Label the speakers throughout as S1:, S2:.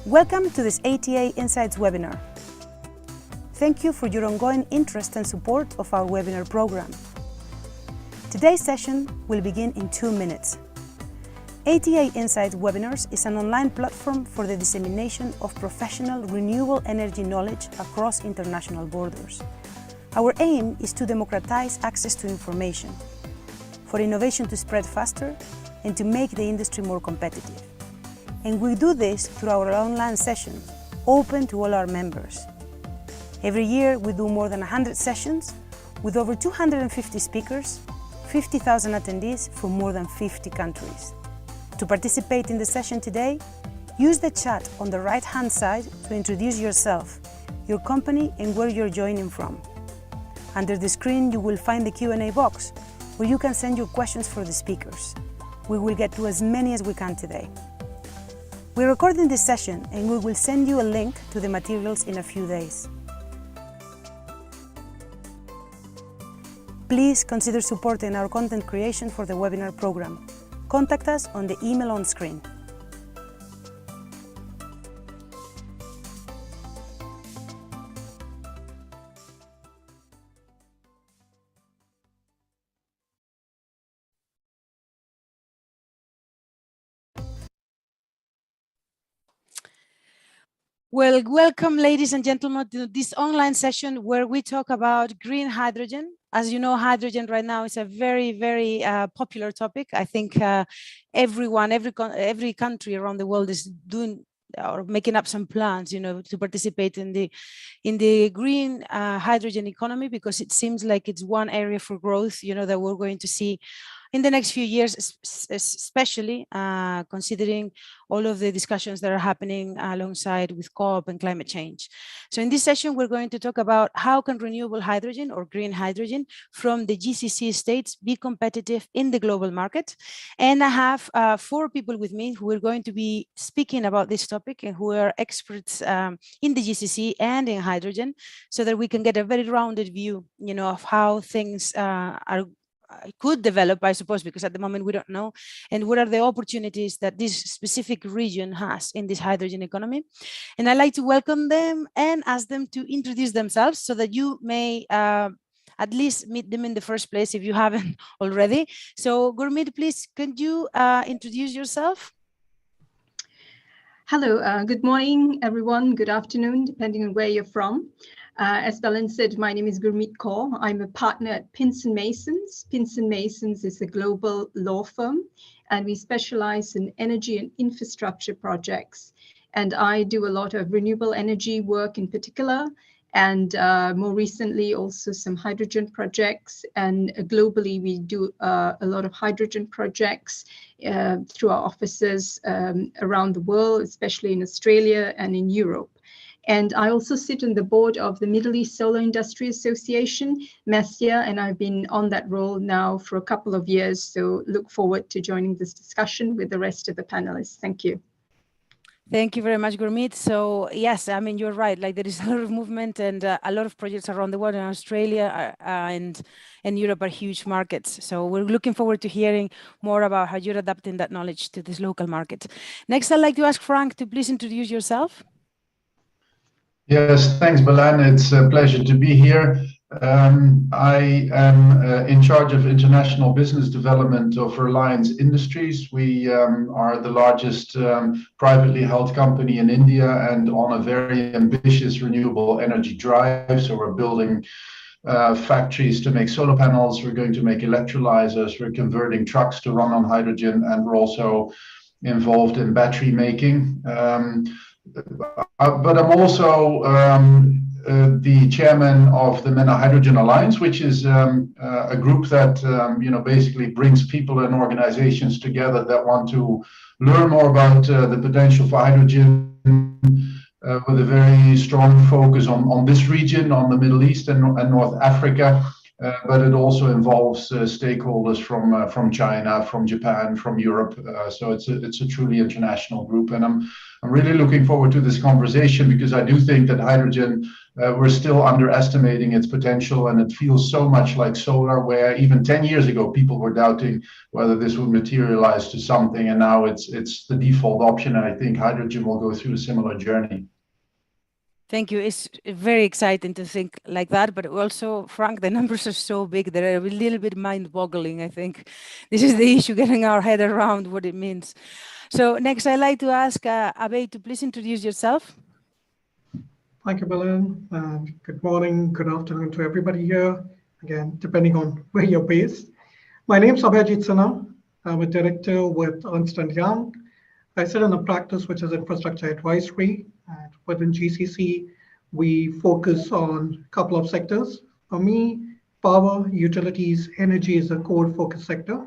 S1: Welcome to this ATA Insights webinar. Thank you for your ongoing interest and support of our webinar program. Today's session will begin in 2 minutes. ATA Insights Webinars is an online platform for the dissemination of professional renewable energy knowledge across international borders. Our aim is to democratize access to information, for innovation to spread faster, and to make the industry more competitive. And we do this through our online sessions, open to all our members. Every year we do more than 100 sessions with over 250 speakers, 50,000 attendees from more than 50 countries. To participate in the session today, use the chat on the right-hand side to introduce yourself, your company, and where you're joining from. Under the screen, you will find the Q&A box, where you can send your questions for the speakers. We will get to as many as we can today. We're recording this session, and we will send you a link to the materials in a few days. Please consider supporting our content creation for the webinar program. Contact us on the email on screen. Well, welcome, ladies and gentlemen, to this online session where we talk about green hydrogen. As you know, hydrogen right now is a very, very popular topic. I think every country around the world is doing or making up some plans, to participate in the green hydrogen economy, because it seems like it's one area for growth, that we're going to see in the next few years, especially considering all of the discussions that are happening alongside with COP and climate change. So in this session, we're going to talk about how can renewable hydrogen or green hydrogen from the GCC states be competitive in the global market. And I have 4 people with me who are going to be speaking about this topic and who are experts in the GCC and in hydrogen, so that we can get a very rounded view, of how things could develop, I suppose, because at the moment we don't know, and what are the opportunities that this specific region has in this hydrogen economy. And I'd like to welcome them and ask them to introduce themselves so that you may at least meet them in the first place if you haven't already. So Gurmeet, please, could you introduce yourself?
S2: Hello, good morning, everyone. Good afternoon, depending on where you're from. As Belen said, my name is Gurmeet Kaur. I'm a partner at Pinson Masons. Pinson Masons is a global law firm, and we specialize in energy and infrastructure projects. And I do a lot of renewable energy work in particular, and more recently also some hydrogen projects. And globally, we do a lot of hydrogen projects through our offices around the world, especially in Australia and in Europe. And I also sit on the board of the Middle East Solar Industry Association, MESIA, and I've been on that role now for a couple of years. So look forward to joining this discussion with the rest of the panelists. Thank you.
S1: Thank you very much, Gurmeet. So yes, I mean, you're right. Like, there is a lot of movement and a lot of projects around the world, and Australia and Europe are huge markets. So we're looking forward to hearing more about how you're adapting that knowledge to this local market. Next, I'd like to ask Frank to please introduce yourself.
S3: Yes, thanks, Belen. It's a pleasure to be here. I am in charge of international business development of Reliance Industries. We are the largest privately held company in India and on a very ambitious renewable energy drive. So we're building factories to make solar panels. We're going to make electrolyzers. We're converting trucks to run on hydrogen, and we're also involved in battery making. But I'm also the chairman of the MENA Hydrogen Alliance, which is a group that basically brings people and organizations together that want to learn more about the potential for hydrogen, with a very strong focus on this region, on the Middle East and North Africa, but it also involves stakeholders from China, from Japan, from Europe. So it's a truly international group, and I'm really looking forward to this conversation, because I do think that hydrogen, we're still underestimating its potential, and it feels so much like solar, where even 10 years ago people were doubting whether this would materialize to something, and now it's the default option, and I think hydrogen will go through a similar journey.
S1: Thank you. It's very exciting to think like that, but also, Frank, the numbers are so big, they're a little bit mind-boggling, I think. This is the issue, getting our head around what it means. So next, I'd like to ask Abhay to please introduce yourself.
S4: Thank you, Belen. Good morning, good afternoon to everybody here. Again, depending on where you're based. My name's Abhay Sinha. I'm a director with Ernst & Young. I sit in a practice which is infrastructure advisory. And within GCC, we focus on a couple of sectors. For me, power, utilities, energy is a core focus sector.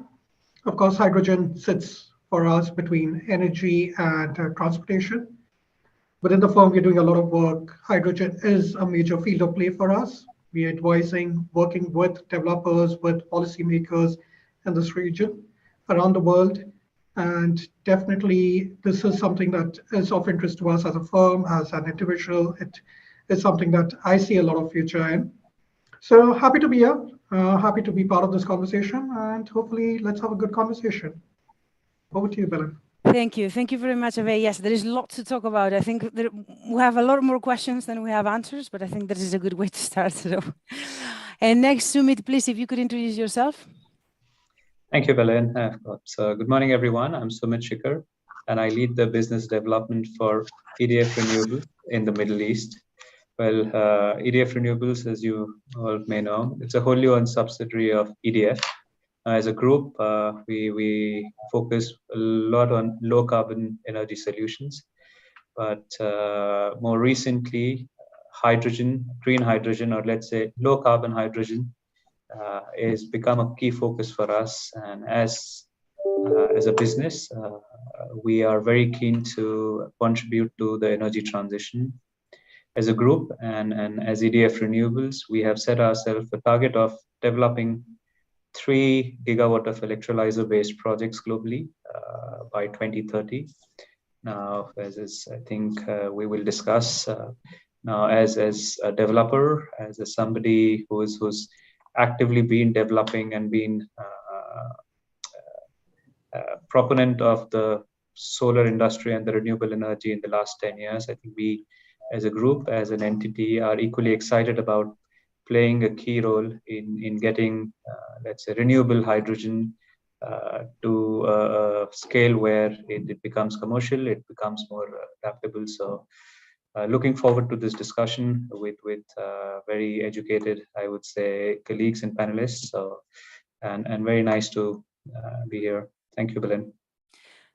S4: Of course, hydrogen sits for us between energy and transportation. Within the firm, we're doing a lot of work. Hydrogen is a major field of play for us. We're advising, working with developers, with policymakers in this region around the world. And definitely, this is something that is of interest to us as a firm, as an individual. It is something that I see a lot of future in. So happy to be here, happy to be part of this conversation, and hopefully let's have a good conversation. Over to you, Belen.
S1: Thank you. Thank you very much, Abhay. Yes, there is lots to talk about. I think we have a lot more questions than we have answers, but I think this is a good way to start. So. And next, Sumit, please, if you could introduce yourself.
S5: Thank you, Belen. So good morning, everyone. I'm Sumit Shikhar, and I lead the business development for EDF Renewable in the Middle East. Well, EDF Renewables, as you all may know, it's a wholly owned subsidiary of EDF. As a group, we focus a lot on low carbon energy solutions, but more recently, hydrogen, green hydrogen, or let's say low carbon hydrogen, is become a key focus for us. And as a business, we are very keen to contribute to the energy transition as a group. And as EDF Renewables, we have set ourselves a target of developing 3 gigawatt of electrolyzer-based projects globally by 2030. Now, as I think we will discuss, now as a developer, as somebody who's actively been developing and been proponent of the solar industry and the renewable energy in the last 10 years, I think we as a group, as an entity, are equally excited about playing a key role in getting, let's say, renewable hydrogen to a scale where it becomes commercial, it becomes more adaptable. So looking forward to this discussion with very educated, I would say, colleagues and panelists. So, and very nice to be here. Thank you, Belen.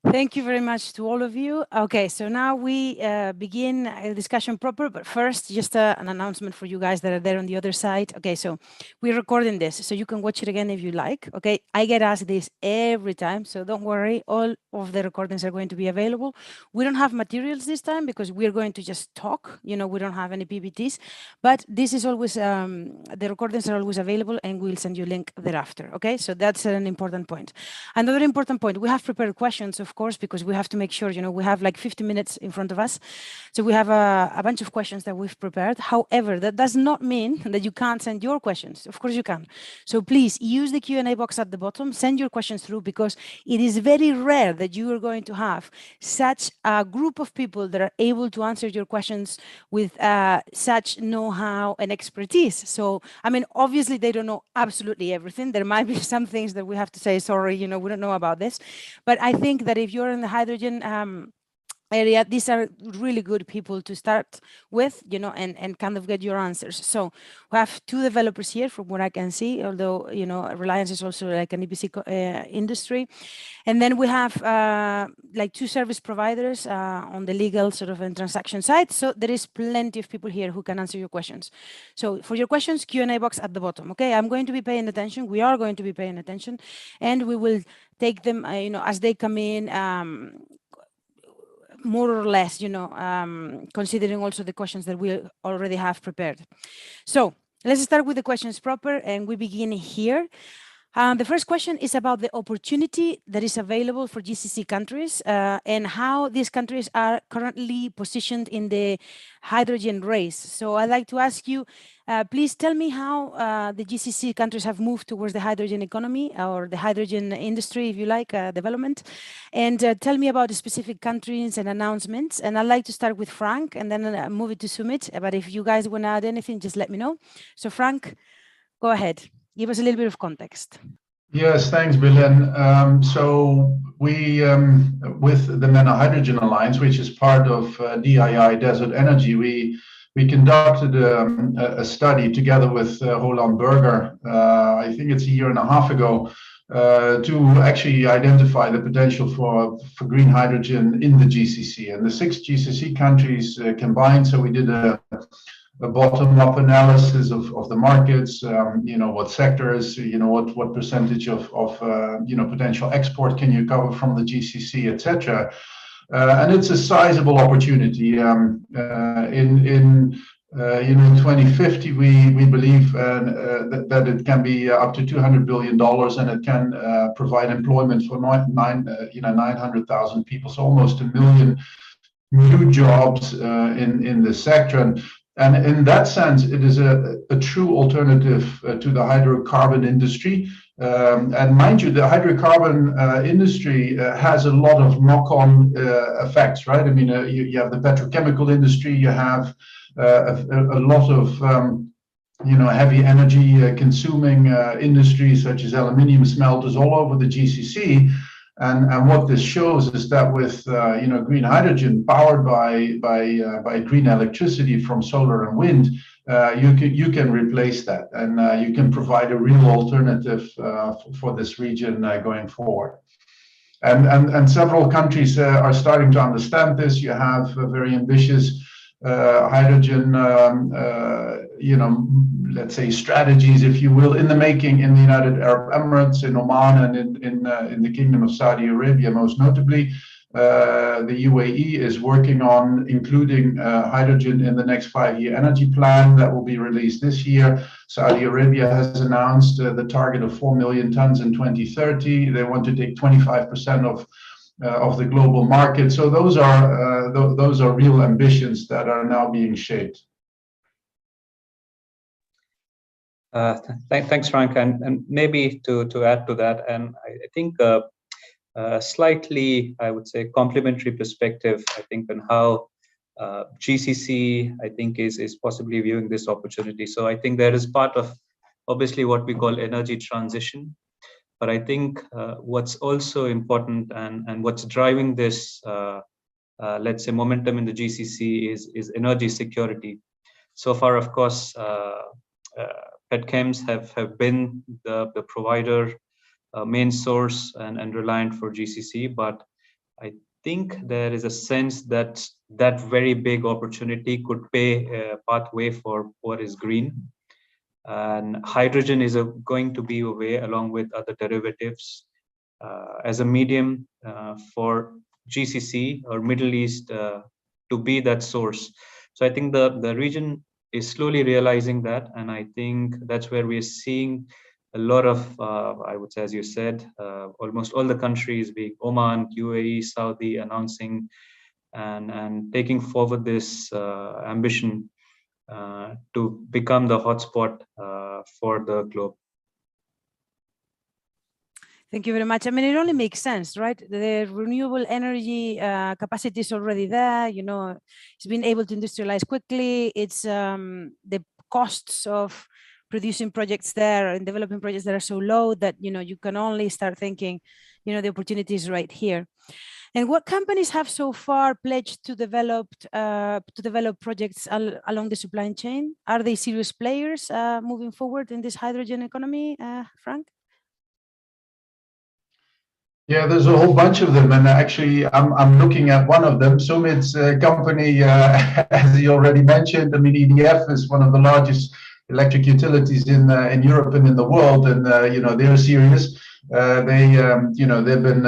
S1: Thank you very much to all of you. Okay, so now we begin a discussion proper, but first, just an announcement for you guys that are there on the other side. Okay, so we're recording this, so you can watch it again if you like. Okay, I get asked this every time, so don't worry, all of the recordings are going to be available. We don't have materials this time because we're going to just talk, you know, we don't have any PPTs, but this is always, the recordings are always available and we'll send you a link thereafter. Okay, so that's an important point. Another important point, we have prepared questions, of course, because we have to make sure, you know, we have like 50 minutes in front of us. So we have a bunch of questions that we've prepared. However, that does not mean that you can't send your questions. Of course you can. So please use the Q&A box at the bottom, send your questions through, because it is very rare that you are going to have such a group of people that are able to answer your questions with such know-how and expertise. So, I mean, obviously they don't know absolutely everything. There might be some things that we have to say, sorry, you know, we don't know about this. But I think that if you're in the hydrogen area, these are really good people to start with, you know, and kind of get your answers. So we have 2 developers here from what I can see, although, you know, Reliance is also like an EPC industry. And then we have like 2 service providers on the legal sort of and transaction side. So there is plenty of people here who can answer your questions. So for your questions, Q&A box at the bottom. Okay, I'm going to be paying attention. We are going to be paying attention, and we will take them, you know, as they come in, more or less, you know, considering also the questions that we already have prepared. So Let's start with the questions proper, and we begin here. The first question is about the opportunity that is available for GCC countries and how these countries are currently positioned in the hydrogen race. So I'd like to ask you, please tell me how the GCC countries have moved towards the hydrogen economy or the hydrogen industry, if you like, development. And tell me about the specific countries and announcements. And I'd like to start with Frank and then move it to Sumit. But if you guys want to add anything, just let me know. So Frank, go ahead. Give us a little bit of context.
S3: Yes, thanks, Belen. So we, with the Nano Hydrogen Alliance, which is part of DII Desert Energy, we conducted a study together with Roland Berger, I think it's a year and a half ago, to actually identify the potential for green hydrogen in the GCC. And the 6 GCC countries combined, so we did a bottom-up analysis of the markets, what sectors, what percentage of potential export can you cover from the GCC, etc. And it's a sizable opportunity. In 2050, we believe that it can be up to $200 billion, and it can provide employment for 900,000 people, so almost 1 million new jobs in this sector. And in that sense, it is a true alternative to the hydrocarbon industry. And mind you, the hydrocarbon industry has a lot of knock-on effects, right? I mean, you have the petrochemical industry, you have a lot of heavy energy consuming industries such as aluminium smelters all over the GCC. And what this shows is that with green hydrogen powered by green electricity from solar and wind, you can replace that, and you can provide a real alternative for this region going forward. And several countries are starting to understand this. You have a very ambitious hydrogen, let's say strategies, if you will, in the making in the United Arab Emirates, in Oman, and in the Kingdom of Saudi Arabia, most notably. The UAE is working on including hydrogen in the next 5-year energy plan that will be released this year. Saudi Arabia has announced the target of 4 million tons in 2030. They want to take 25% of the global market. So those are real ambitions that are now being shaped.
S5: Thanks, Frank, and maybe to add to that, and I think slightly, I would say, complementary perspective, I think, on how GCC, I think, is possibly viewing this opportunity. So I think there is part of, obviously, what we call energy transition. But I think what's also important and what's driving this, let's say, momentum in the GCC is energy security. So far, of course, petchems have been the provider, main source and reliant for GCC. But I think there is a sense that that very big opportunity could pay a pathway for what is green. And hydrogen is going to be a way, along with other derivatives, as a medium for GCC or Middle East to be that source. So I think the region is slowly realizing that, and I think that's where we're seeing a lot of, I would say, as you said, almost all the countries, being Oman, UAE, Saudi, announcing and taking forward this ambition to become the hotspot for the globe.
S1: Thank you very much. I mean, it only makes sense, right? The renewable energy capacity is already there. It's been able to industrialize quickly. It's the costs of producing projects there and developing projects that are so low that you can only start thinking, the opportunities right here. And what companies have so far pledged to develop projects along the supply chain? Are they serious players moving forward in this hydrogen economy, Frank?
S3: Yeah, there's a whole bunch of them, and actually, I'm looking at one of them. Sumit's company, as he already mentioned. I mean, EDF is one of the largest electric utilities in Europe and in the world, and they're serious. They've been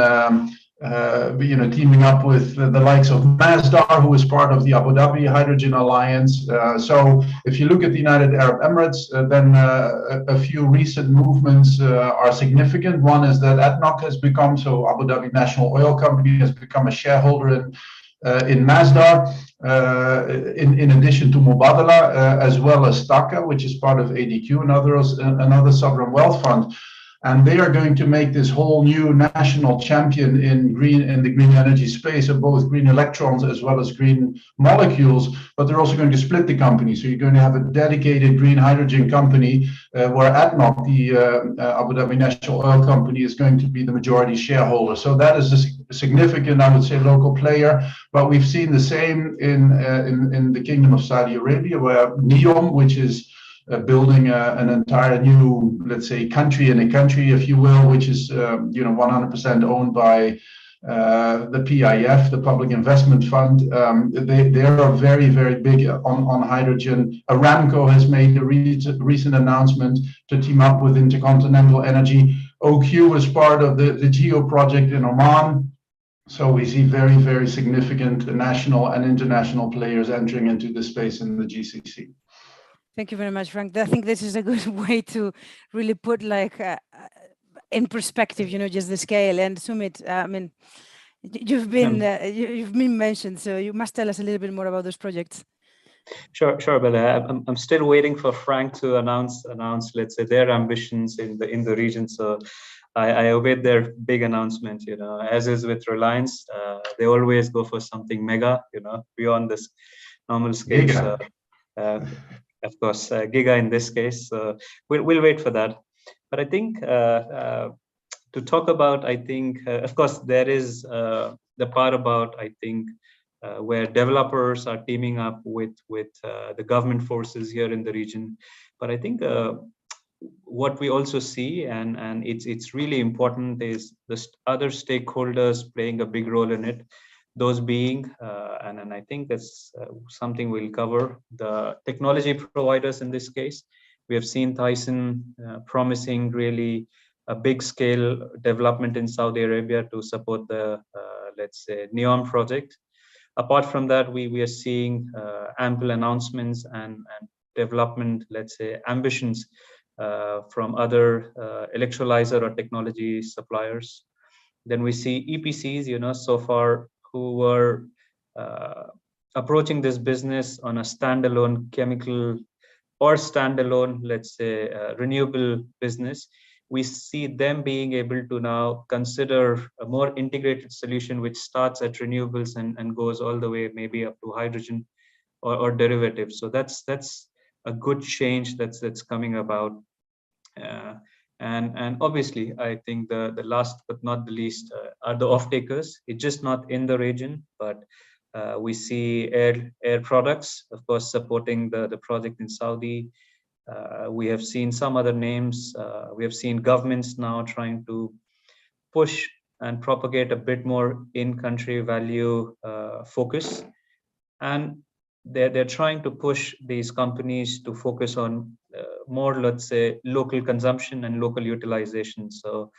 S3: teaming up with the likes of Masdar, who is part of the Abu Dhabi Hydrogen Alliance. So if you look at the United Arab Emirates, then a few recent movements are significant. One is that ADNOC has become, so Abu Dhabi National Oil Company has become a shareholder in Masdar, in addition to Mubadala, as well as TAQA, which is part of ADQ, another sovereign wealth fund. And they are going to make this whole new national champion in the green energy space of both green electrons as well as green molecules. But they're also going to split the company. So you're going to have a dedicated green hydrogen company where ADNOC, the Abu Dhabi National Oil Company, is going to be the majority shareholder. So that is a significant, I would say, local player. But we've seen the same in the Kingdom of Saudi Arabia, where NEOM, which is building an entire new, let's say, country in a country, if you will, which is 100% owned by the PIF, the Public Investment Fund. They are very, very big on hydrogen. Aramco has made a recent announcement to team up with Intercontinental Energy. OQ is part of the GEO project in Oman. So we see very, very significant national and international players entering into the space in the GCC.
S1: Thank you very much, Frank. I think this is a good way to really put in perspective, just the scale. And Sumit, I mean, you've been mentioned, so you must tell us a little bit more about those projects.
S5: Sure, but I'm still waiting for Frank to announce, let's say, their ambitions in the region. So I await their big announcement. As is with Reliance, they always go for something mega, beyond this normal scale. So, of course, giga in this case. We'll wait for that. But I think to talk about, of course, there is the part about, where developers are teaming up with the government forces here in the region. But I think what we also see, and it's really important, is the other stakeholders playing a big role in it. Those being, and I think that's something we'll cover, the technology providers in this case. We have seen Tyson promising really a big scale development in Saudi Arabia to support the, let's say, NEOM project. Apart from that, we are seeing ample announcements and development, let's say, ambitions from other electrolyzer or technology suppliers. Then we see EPCs, so far, who were approaching this business on a standalone chemical or standalone, let's say, renewable business. We see them being able to now consider a more integrated solution, which starts at renewables and goes all the way maybe up to hydrogen or derivatives. So that's a good change that's coming about. And obviously, I think the last but not the least are the off-takers. It's just not in the region, but we see Air Products, of course, supporting the project in Saudi. We have seen some other names. We have seen governments now trying to push and propagate a bit more in-country value focus. And they're trying to push these companies to focus on more, let's say, local consumption and local utilization. So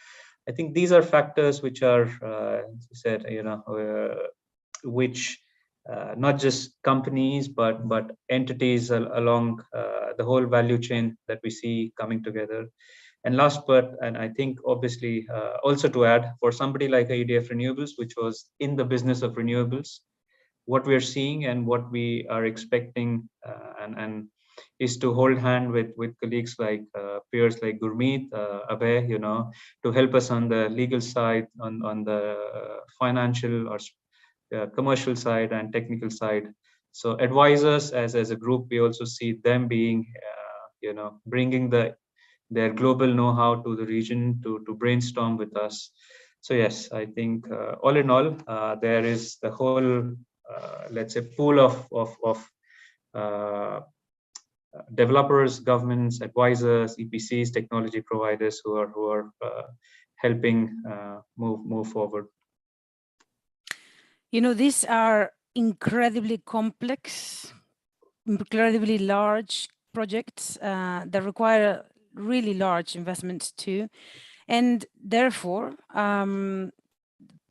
S5: I think these are factors which are, as you said, which not just companies, but entities along the whole value chain that we see coming together. And last but, and I think obviously also to add, for somebody like EDF Renewables, which was in the business of renewables, what we're seeing and what we are expecting and is to hold hand with colleagues like peers like Gurmeet, Abhay, to help us on the legal side, on the financial or commercial side and technical side. So advisors as a group, we also see them being, bringing their global know-how to the region to brainstorm with us. So yes, I think all in all, there is the whole, let's say, pool of developers, governments, advisors, EPCs, technology providers who are helping move forward.
S1: These are incredibly complex, incredibly large projects that require really large investments too. And therefore,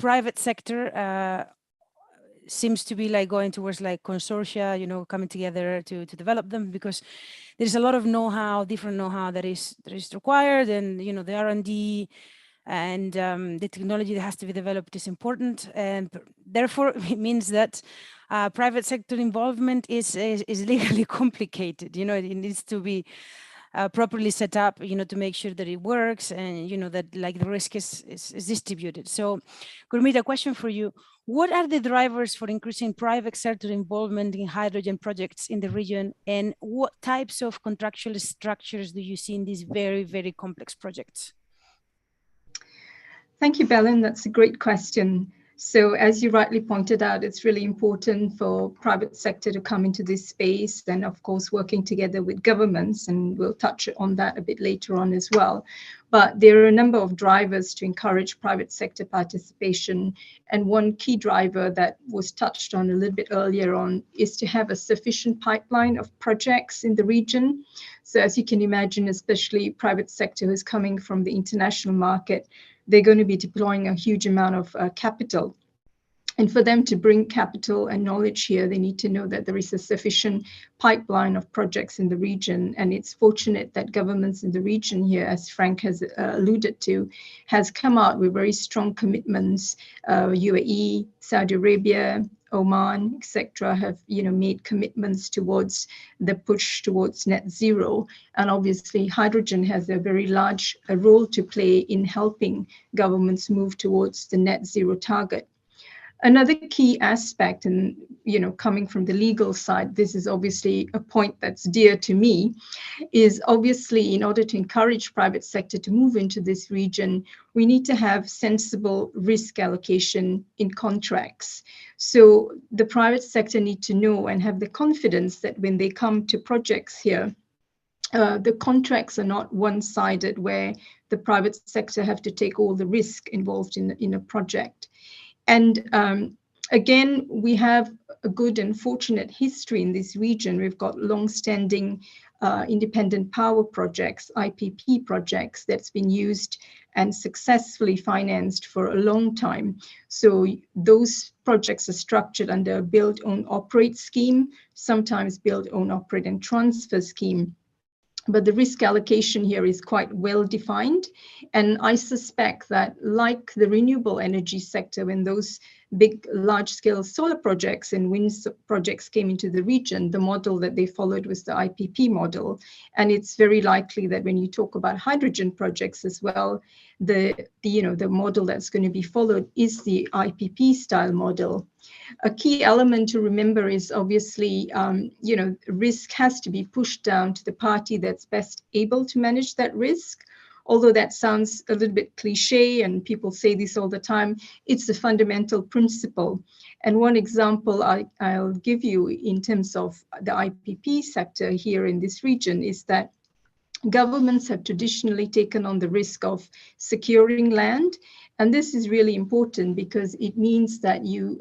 S1: private sector seems to be like going towards like consortia, you know, coming together to develop them, because there's a lot of know-how, different know-how that is required, and you know, the R&D and the technology that has to be developed is important, and therefore it means that private sector involvement is legally complicated. You know, it needs to be properly set up, you know, to make sure that it works, and you know, that like the risk is distributed. So Gurmeet, a question for you: what are the drivers for increasing private sector involvement in hydrogen projects in the region, and what types of contractual structures do you see in these very, very complex projects?
S2: Thank you, Belen. That's a great question. So as you rightly pointed out, it's really important for private sector to come into this space, and of course working together with governments, and we'll touch on that a bit later on as well. But there are a number of drivers to encourage private sector participation, and one key driver that was touched on a little bit earlier on is to have a sufficient pipeline of projects in the region. So as you can imagine, especially private sector who's coming from the international market, they're going to be deploying a huge amount of capital. And for them to bring capital and knowledge here, they need to know that there is a sufficient pipeline of projects in the region. And it's fortunate that governments in the region here, as Frank has alluded to, has come out with very strong commitments. UAE, Saudi Arabia, Oman, etc., have made commitments towards the push towards net zero. And obviously, hydrogen has a very large role to play in helping governments move towards the net zero target. Another key aspect, and coming from the legal side, this is obviously a point that's dear to me, is obviously in order to encourage private sector to move into this region, we need to have sensible risk allocation in contracts. So the private sector need to know and have the confidence that when they come to projects here, the contracts are not one-sided, where the private sector have to take all the risk involved in a project. And again, we have a good and fortunate history in this region. We've got long-standing independent power projects, IPP projects, that's been used and successfully financed for a long time. So those projects are structured under a build, own, operate scheme, sometimes build, own, operate and transfer scheme. But the risk allocation here is quite well defined. And I suspect that, like the renewable energy sector, when those big large-scale solar projects and wind projects came into the region, the model that they followed was the IPP model. And it's very likely that when you talk about hydrogen projects as well, the model that's going to be followed is the IPP style model. A key element to remember is obviously, risk has to be pushed down to the party that's best able to manage that risk. Although that sounds a little bit cliche and people say this all the time, it's a fundamental principle. And one example I'll give you in terms of the IPP sector here in this region is that governments have traditionally taken on the risk of securing land. And this is really important because it means that you,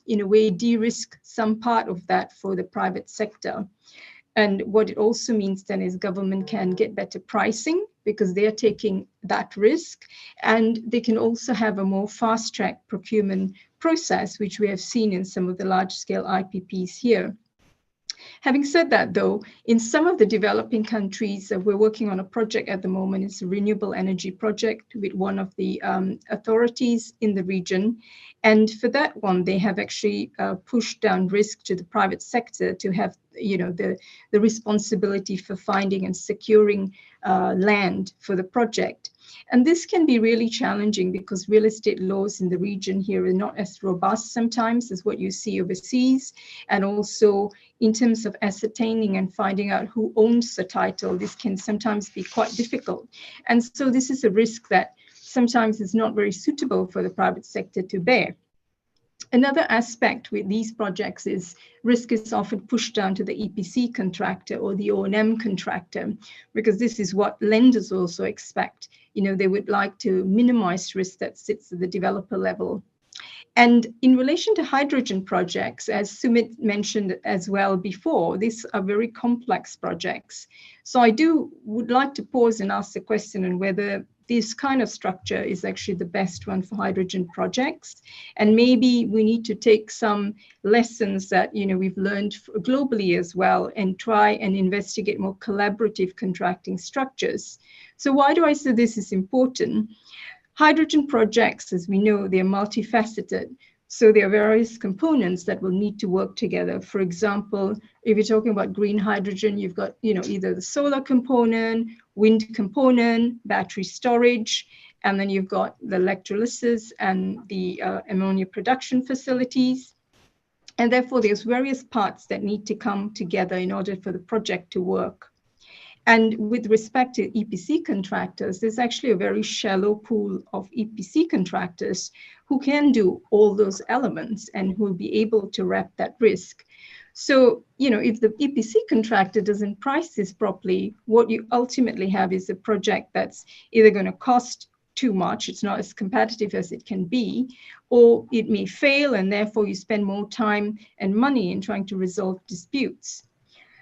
S2: in a way, de-risk some part of that for the private sector. And what it also means then is government can get better pricing because they're taking that risk. And they can also have a more fast-track procurement process, which we have seen in some of the large-scale IPPs here. Having said that, though, in some of the developing countries, we're working on a project at the moment. It's a renewable energy project with one of the authorities in the region. And for that one, they have actually pushed down risk to the private sector to have, the responsibility for finding and securing land for the project. And this can be really challenging because real estate laws in the region here are not as robust sometimes as what you see overseas. And also in terms of ascertaining and finding out who owns the title, this can sometimes be quite difficult. And so this is a risk that sometimes is not very suitable for the private sector to bear. Another aspect with these projects is risk is often pushed down to the EPC contractor or the O&M contractor, because this is what lenders also expect. They would like to minimize risk that sits at the developer level. And in relation to hydrogen projects, as Sumit mentioned as well before, these are very complex projects. So I would like to pause and ask the question on whether this kind of structure is actually the best one for hydrogen projects. And maybe we need to take some lessons that we've learned globally as well and try and investigate more collaborative contracting structures. So why do I say this is important? Hydrogen projects, as we know, they're multifaceted. So there are various components that will need to work together. For example, if you're talking about green hydrogen, you've got either the solar component, wind component, battery storage, and then you've got the electrolysis and the ammonia production facilities. And therefore, there's various parts that need to come together in order for the project to work. And with respect to EPC contractors, there's actually a very shallow pool of EPC contractors who can do all those elements and who will be able to wrap that risk. So, if the EPC contractor doesn't price this properly, what you ultimately have is a project that's either going to cost too much, it's not as competitive as it can be, or it may fail and therefore you spend more time and money in trying to resolve disputes.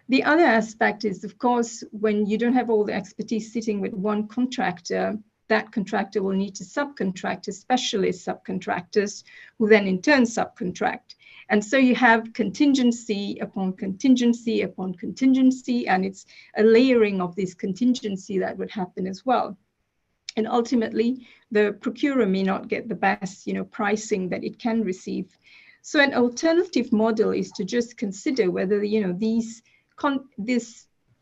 S2: The other aspect is, of course, when you don't have all the expertise sitting with one contractor, that contractor will need to subcontract to specialist subcontractors who then in turn subcontract. And so you have contingency upon contingency upon contingency, and it's a layering of this contingency that would happen as well. And ultimately, the procurer may not get the best, pricing that it can receive. So an alternative model is to just consider whether, these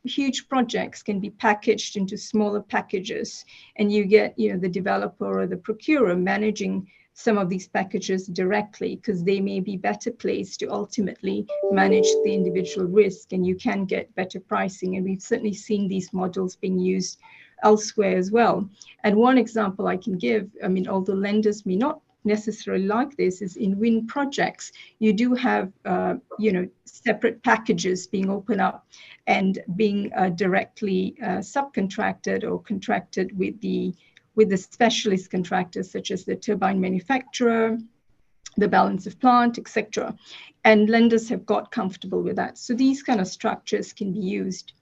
S2: huge projects can be packaged into smaller packages, and you get the developer or the procurer managing some of these packages directly, because they may be better placed to ultimately manage the individual risk, and you can get better pricing. And we've certainly seen these models being used elsewhere as well. And one example I can give, although lenders may not necessarily like this, is in wind projects, you do have separate packages being opened up and being directly subcontracted or contracted with the specialist contractors, such as the turbine manufacturer, the balance of plant, etc. And lenders have got comfortable with that. So these kind of structures can be used.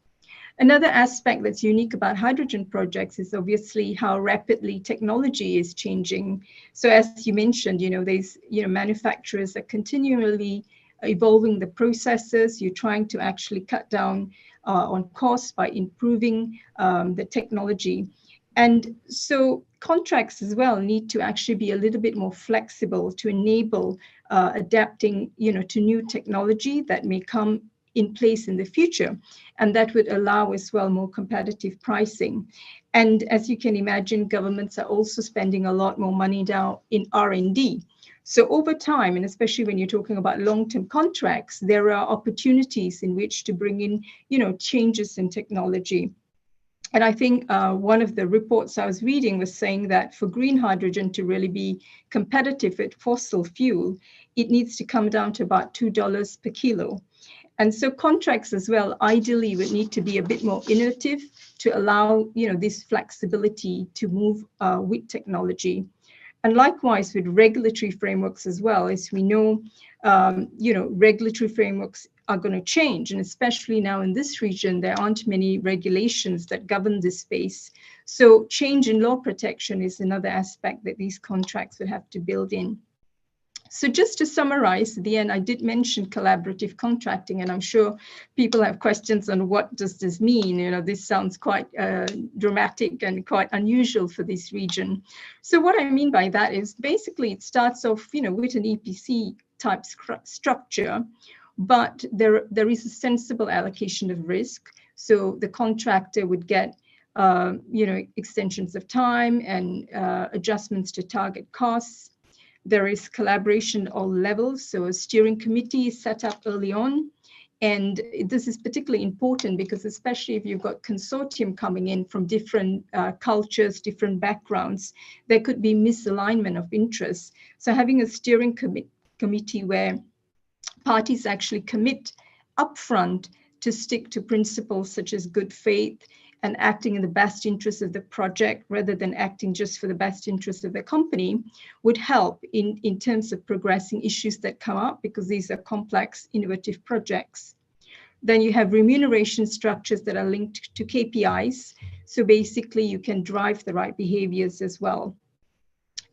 S2: Another aspect that's unique about hydrogen projects is obviously how rapidly technology is changing. So as you mentioned, there's, manufacturers are continually evolving the processes. You're trying to actually cut down on costs by improving the technology. And so contracts as well need to actually be a little bit more flexible to enable adapting, to new technology that may come in place in the future, and that would allow as well more competitive pricing. And as you can imagine, governments are also spending a lot more money now in R&D. So over time, and especially when you're talking about long-term contracts, there are opportunities in which to bring in, changes in technology. And I think one of the reports I was reading was saying that for green hydrogen to really be competitive with fossil fuel, it needs to come down to about $2 per kilo. And so contracts as well, ideally, would need to be a bit more innovative to allow, this flexibility to move with technology. And likewise with regulatory frameworks as well, as we know, regulatory frameworks are going to change. And especially now in this region, there aren't many regulations that govern this space. So change in law protection is another aspect that these contracts will have to build in. So just to summarize, at the end, I did mention collaborative contracting, and I'm sure people have questions on what does this mean. This sounds quite dramatic and quite unusual for this region. So what I mean by that is basically it starts off, with an EPC type structure, but there is a sensible allocation of risk. So the contractor would get extensions of time and adjustments to target costs. There is collaboration at all levels. So a steering committee is set up early on. And this is particularly important because especially if you've got consortium coming in from different cultures, different backgrounds, there could be misalignment of interests. So having a steering committee where parties actually commit upfront to stick to principles such as good faith and acting in the best interest of the project rather than acting just for the best interest of the company would help in terms of progressing issues that come up, because these are complex, innovative projects. Then you have remuneration structures that are linked to KPIs. So basically, you can drive the right behaviors as well.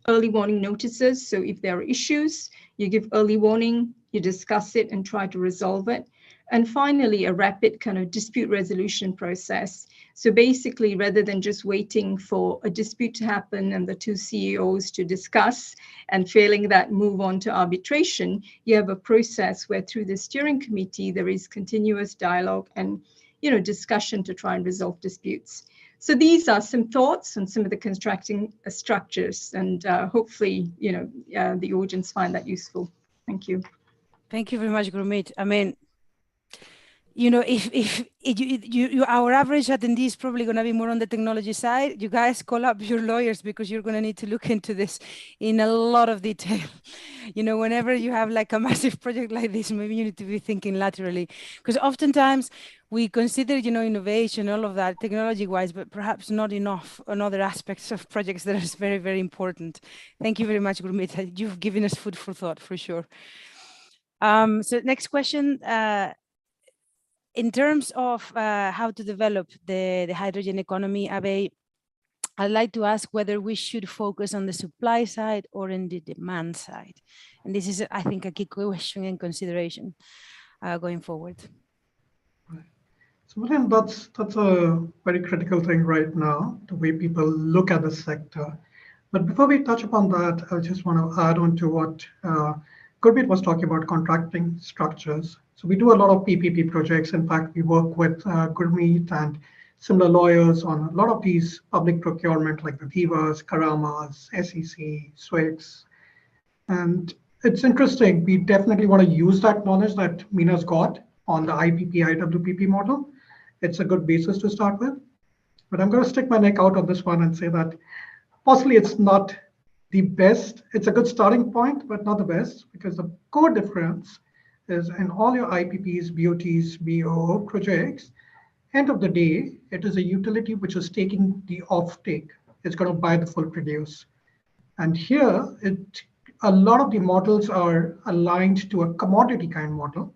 S2: Early warning notices. So if there are issues, you give early warning, you discuss it and try to resolve it. And finally, a rapid kind of dispute resolution process. So basically, rather than just waiting for a dispute to happen and the two CEOs to discuss and failing that move on to arbitration, you have a process where through the steering committee, there is continuous dialogue and discussion to try and resolve disputes. So these are some thoughts on some of the contracting structures, and hopefully, the audience find that useful. Thank you.
S1: Thank you very much, Gurmeet. I mean, if our average attendee is probably going to be more on the technology side, you guys call up your lawyers because you're going to need to look into this in a lot of detail. Whenever you have like a massive project like this, maybe you need to be thinking laterally, because oftentimes we consider, innovation, all of that technology-wise, but perhaps not enough on other aspects of projects that are very, very important. Thank you very much, Gurmeet. You've given us food for thought for sure. So next question. In terms of how to develop the hydrogen economy, Abhay, I'd like to ask whether we should focus on the supply side or in the demand side. And this is, I think, a key question and consideration going forward.
S4: So William, that's a very critical thing right now, the way people look at the sector. But before we touch upon that, I just want to add on to what Gurmeet was talking about, contracting structures. So we do a lot of PPP projects. In fact, we work with Gurmeet and similar lawyers on a lot of these public procurement, like the Vivas, Karamas, SEC, SWIX. And it's interesting. We definitely want to use that knowledge that Mina's got on the IPP, IWPP model. It's a good basis to start with. But I'm going to stick my neck out on this one and say that possibly it's not the best. It's a good starting point, but not the best, because the core difference is in all your IPPs, BOTs, BOO projects, end of the day, it is a utility which is taking the offtake. It's going to buy the full produce. And here, a lot of the models are aligned to a commodity kind model,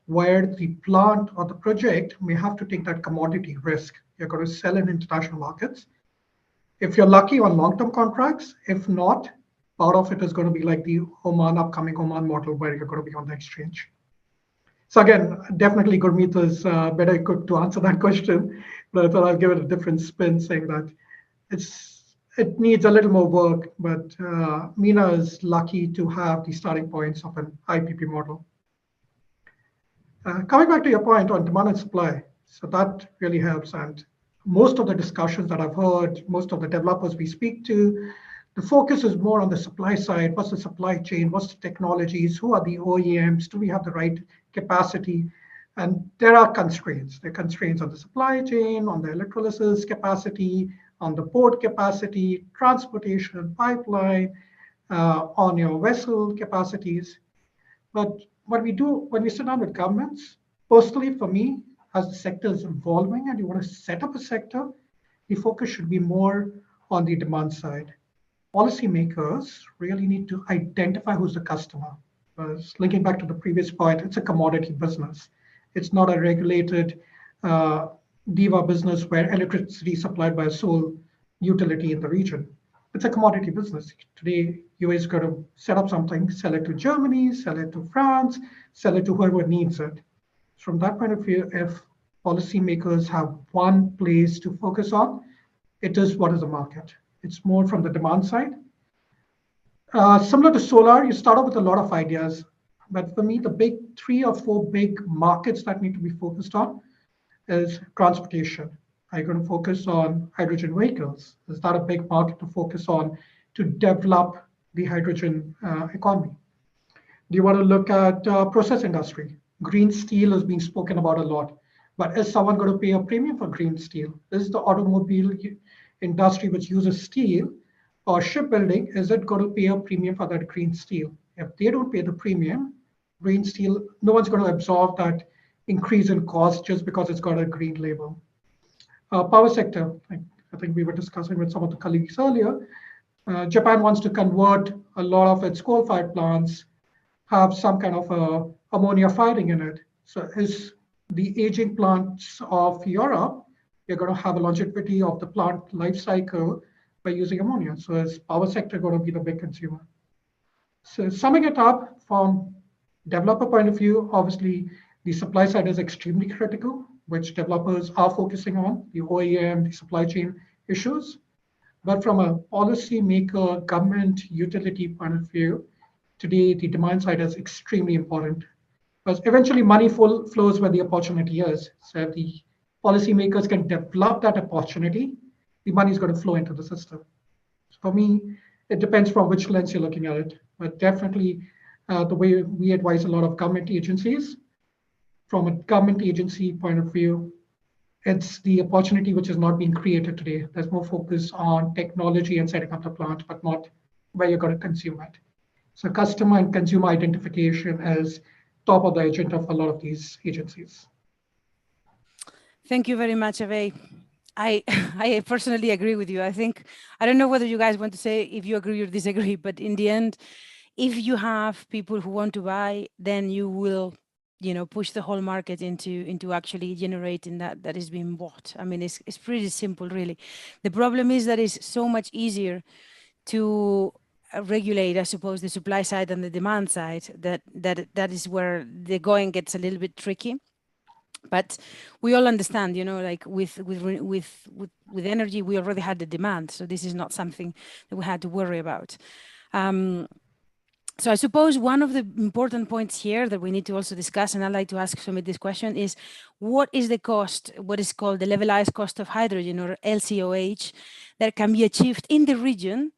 S4: where the plant or the project may have to take that commodity risk. You're going to sell in international markets. If you're lucky on long-term contracts, if not, part of it is going to be like the upcoming Oman model, where you're going to be on the exchange. So again, definitely Gurmeet is better equipped to answer that question, but I thought I'll give it a different spin, saying that it needs a little more work, but Mina is lucky to have the starting points of an IPP model. Coming back to your point on demand and supply, so that really helps. And most of the discussions that I've heard, most of the developers we speak to, the focus is more on the supply side. What's the supply chain? What's the technologies? Who are the OEMs? Do we have the right capacity? And there are constraints. There are constraints on the supply chain, on the electrolysis capacity, on the port capacity, transportation, pipeline, on your vessel capacities. But what we do when we sit down with governments, personally for me, as the sector is evolving and you want to set up a sector, the focus should be more on the demand side. Policymakers really need to identify who's the customer. Linking back to the previous point, it's a commodity business. It's not a regulated diva business where electricity is supplied by a sole utility in the region. It's a commodity business. Today, US got to set up something, sell it to Germany, sell it to France, sell it to whoever needs it. From that point of view, if policymakers have one place to focus on, it is what is the market. It's more from the demand side. Similar to solar, you start off with a lot of ideas, but for me, the big 3 or 4 big markets that need to be focused on is transportation. Are you going to focus on hydrogen vehicles? Is that a big market to focus on to develop the hydrogen economy? Do you want to look at process industry? Green steel is being spoken about a lot, but is someone going to pay a premium for green steel? Is the automobile industry which uses steel or shipbuilding, is it going to pay a premium for that green steel? If they don't pay the premium, green steel, no one's going to absorb that increase in cost just because it's got a green label. Power sector, I think we were discussing with some of the colleagues earlier. Japan wants to convert a lot of its coal-fired plants, have some kind of ammonia firing in it. So is the aging plants of Europe you're going to have a longevity of the plant life cycle by using ammonia. So is power sector going to be the big consumer? So summing it up from developer point of view, obviously the supply side is extremely critical, which developers are focusing on, the OEM, the supply chain issues. But from a policy maker, government, utility point of view, today the demand side is extremely important because eventually money flows where the opportunity is. So if the policymakers can develop that opportunity, the money is going to flow into the system. So for me, it depends from which lens you're looking at it. But definitely the way we advise a lot of government agencies, from a government agency point of view, it's the opportunity which is not being created today. There's more focus on technology and setting up the plant, but not where you're going to consume it. So customer and consumer identification is top of the agenda of a lot of these agencies.
S1: Thank you very much, Abhay. I personally agree with you. I don't know whether you guys want to say if you agree or disagree, but in the end, if you have people who want to buy, then you will, push the whole market into actually generating that is being bought. I mean, it's pretty simple, really. The problem is that it's so much easier to regulate, I suppose, the supply side and the demand side. That is where the going gets a little bit tricky. But we all understand, like with energy, we already had the demand, so this is not something that we had to worry about. So I suppose one of the important points here that we need to also discuss, and I'd like to ask Sumit this question, is what is the cost, what is called the levelized cost of hydrogen, or LCOH, that can be achieved in the region,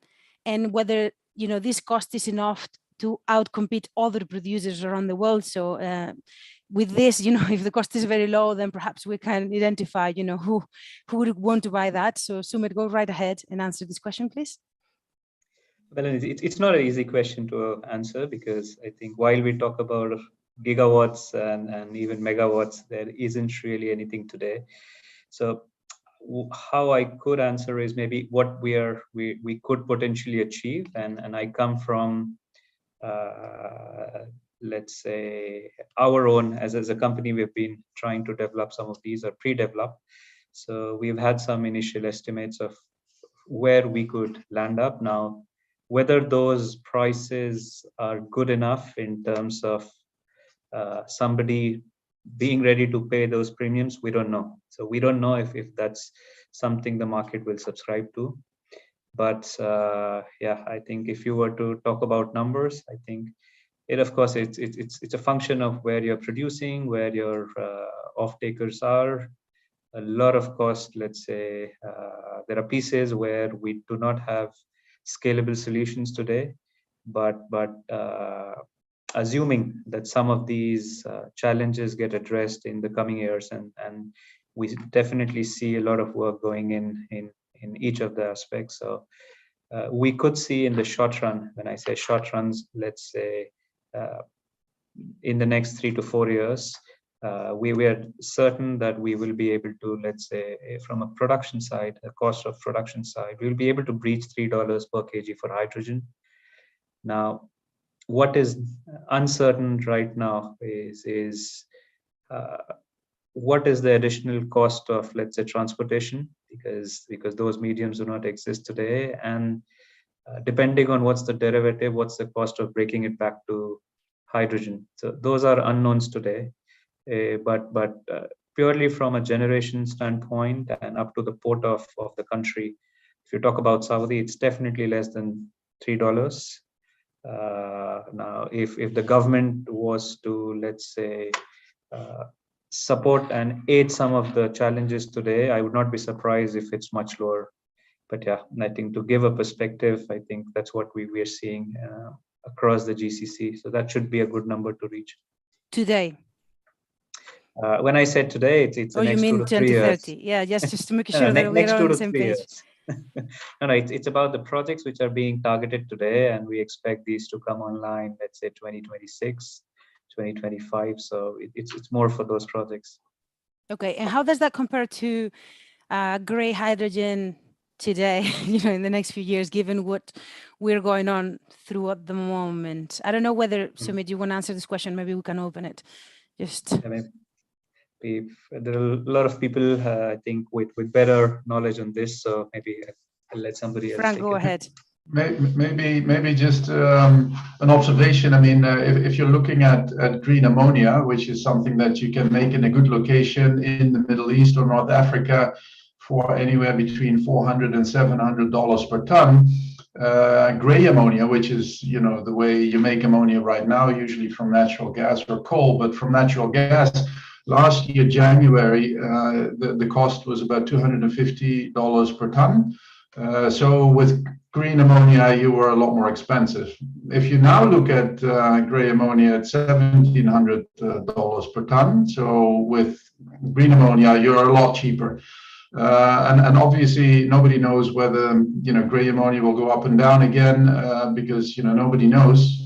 S1: and whether this cost is enough to outcompete other producers around the world. So with this, if the cost is very low, then perhaps we can identify, who would want to buy that. So Sumit, go right ahead and answer this question, please.
S5: Well, it's not an easy question to answer, because I think while we talk about gigawatts and even megawatts, there isn't really anything today. So how I could answer is maybe what we could potentially achieve, and I come from let's say our own, as a company, we've been trying to develop some of these, or pre-develop. So we've had some initial estimates of where we could land up. Now, whether those prices are good enough in terms of somebody being ready to pay those premiums, we don't know. So we don't know if that's something the market will subscribe to. But yeah, I think if you were to talk about numbers, I think of course it's a function of where you're producing, where your off-takers are. A lot of cost, let's say, there are pieces where we do not have scalable solutions today, but assuming that some of these challenges get addressed in the coming years, and we definitely see a lot of work going in each of the aspects. So we could see in the short run, when I say short runs, let's say in the next 3 to 4 years, we were certain that we will be able to, let's say, from a production side, a cost of production side, we'll be able to breach $3 per kg for hydrogen. Now, what is uncertain right now is what is the additional cost of, let's say, transportation, because those mediums do not exist today, and depending on what's the derivative, what's the cost of breaking it back to hydrogen. So those are unknowns today. But purely from a generation standpoint and up to the port of the country, if you talk about Saudi, it's definitely less than $3. Now, if the government was to, let's say, support and aid some of the challenges today, I would not be surprised if it's much lower. But yeah, I think to give a perspective, I think that's what we are seeing across the GCC. So that should be a good number to reach.
S1: Today.
S5: When I said today, it's the next 2 to 3 years.
S1: 2030? Yeah, just to make sure that we're on the same page.
S5: No, it's about the projects which are being targeted today, and we expect these to come online, let's say 2026, 2025. So it's more for those projects.
S1: Okay, and how does that compare to gray hydrogen today, in the next few years, given what we're going on through at the moment? I don't know whether, Sumit, you want to answer this question. Maybe we can open it.
S5: there are a lot of people, I think, with better knowledge on this. So maybe I'll let somebody else
S1: Frank,
S5: take
S1: go
S5: it.
S1: ahead.
S3: Maybe just an observation. I mean, if you're looking at green ammonia, which is something that you can make in a good location in the Middle East or North Africa for anywhere between $400 and $700 per ton. Gray ammonia, which is the way you make ammonia right now, usually from natural gas or coal, but from natural gas. Last year, January, the cost was about $250 per ton. So with green ammonia, you were a lot more expensive. If you now look at gray ammonia at $1,700 per ton, so with green ammonia, you're a lot cheaper. And obviously, nobody knows whether gray ammonia will go up and down again because nobody knows.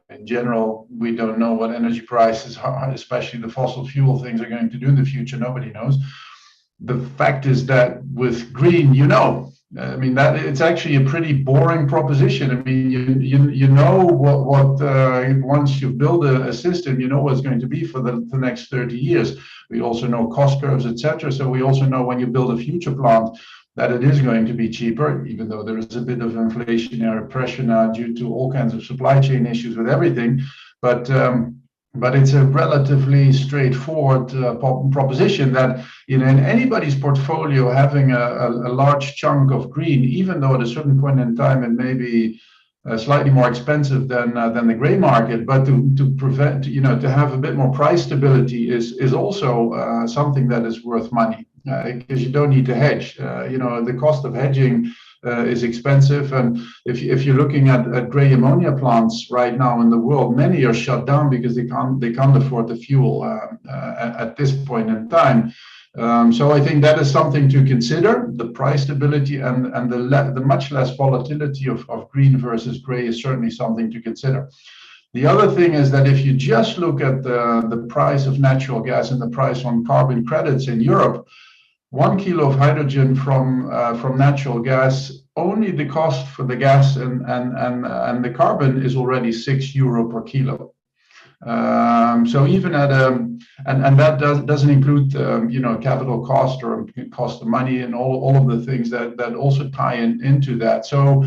S3: In general, we don't know what energy prices are, especially the fossil fuel things are going to do in the future. Nobody knows. The fact is that with green, I mean, that it's actually a pretty boring proposition. I mean, you know what once you build a system, you know what's going to be for the next 30 years. We also know cost curves, etc. So we also know when you build a future plant that it is going to be cheaper, even though there is a bit of inflationary pressure now due to all kinds of supply chain issues with everything. But it's a relatively straightforward proposition that in anybody's portfolio having a large chunk of green, even though at a certain point in time it may be slightly more expensive than the gray market, but to prevent to have a bit more price stability is also something that is worth money because you don't need to hedge. The cost of hedging is expensive, and if you're looking at gray ammonia plants right now in the world, many are shut down because they can't afford the fuel at this point in time. So I think that is something to consider. The price stability and the much less volatility of green versus gray is certainly something to consider. The other thing is that if you just look at the price of natural gas and the price on carbon credits in Europe, 1 kilo of hydrogen from natural gas, only the cost for the gas and the carbon is already €6 per kilo. So even at and that doesn't include capital cost or cost of money and all of the things that also tie into that. So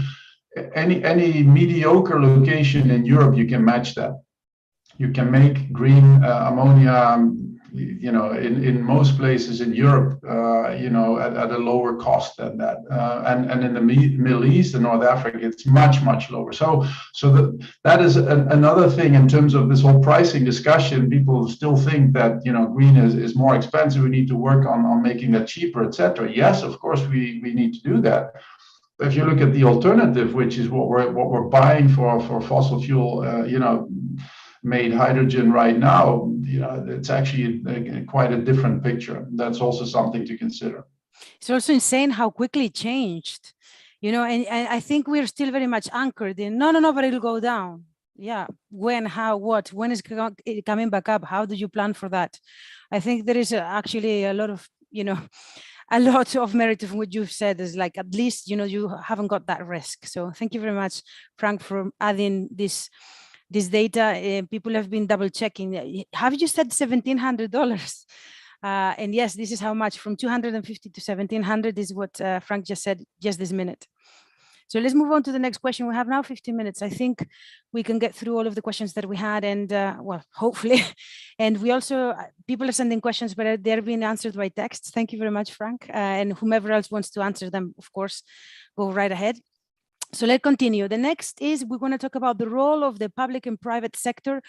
S3: any mediocre location in Europe, you can match that. You can make green ammonia. In most places in Europe, at a lower cost than that, and in the Middle East and North Africa, it's much lower. So that is another thing in terms of this whole pricing discussion. People still think that green is more expensive. We need to work on making that cheaper, etc. Yes, of course we need to do that. But if you look at the alternative, which is what we're buying for fossil fuel, made hydrogen right now, it's actually quite a different picture. That's also something to consider.
S1: It's also insane how quickly it changed, and I think we're still very much anchored in no, but it'll go down. Yeah, when, how, what, when is it coming back up? How do you plan for that? I think there is actually a lot of a lot of merit of what you've said is like, at least you haven't got that risk. So thank you very much, Frank, for adding this data. People have been double checking. Have you said $1,700? And yes, this is how much, from 250 to 1,700 is what Frank just said just this minute. So let's move on to the next question. We have now 15 minutes. I think we can get through all of the questions that we had, and well, hopefully. And we also, people are sending questions, but they're being answered by text. Thank you very much, Frank. And whomever else wants to answer them, of course, go right ahead. So let's continue. The next is we're going to talk about the role of the public and private sector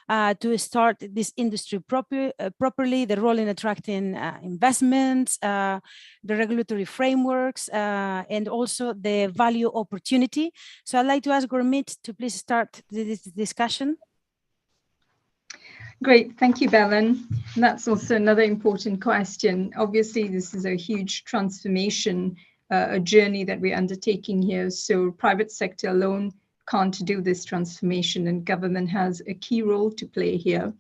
S1: to start this industry properly, the role in attracting investments, the regulatory frameworks, and also the value opportunity. So I'd like to ask Gurmeet to please start this discussion.
S2: Great, thank you, Belen. And that's also another important question. Obviously, this is a huge transformation, a journey that we're undertaking here. So private sector alone can't do this transformation, and government has a key role to play here.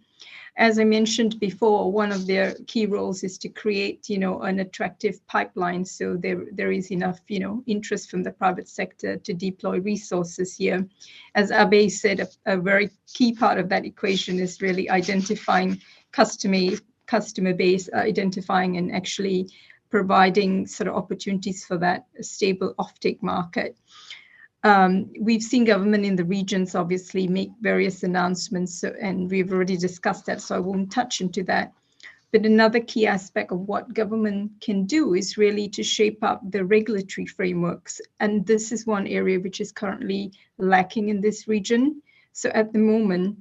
S2: As I mentioned before, one of their key roles is to create, an attractive pipeline. So there is enough, interest from the private sector to deploy resources here. As Abhay said, a very key part of that equation is really identifying customer base, identifying and actually providing sort of opportunities for that stable offtake market. We've seen government in the regions obviously make various announcements, and we've already discussed that, so I won't touch into that. But another key aspect of what government can do is really to shape up the regulatory frameworks. And this is one area which is currently lacking in this region. So at the moment,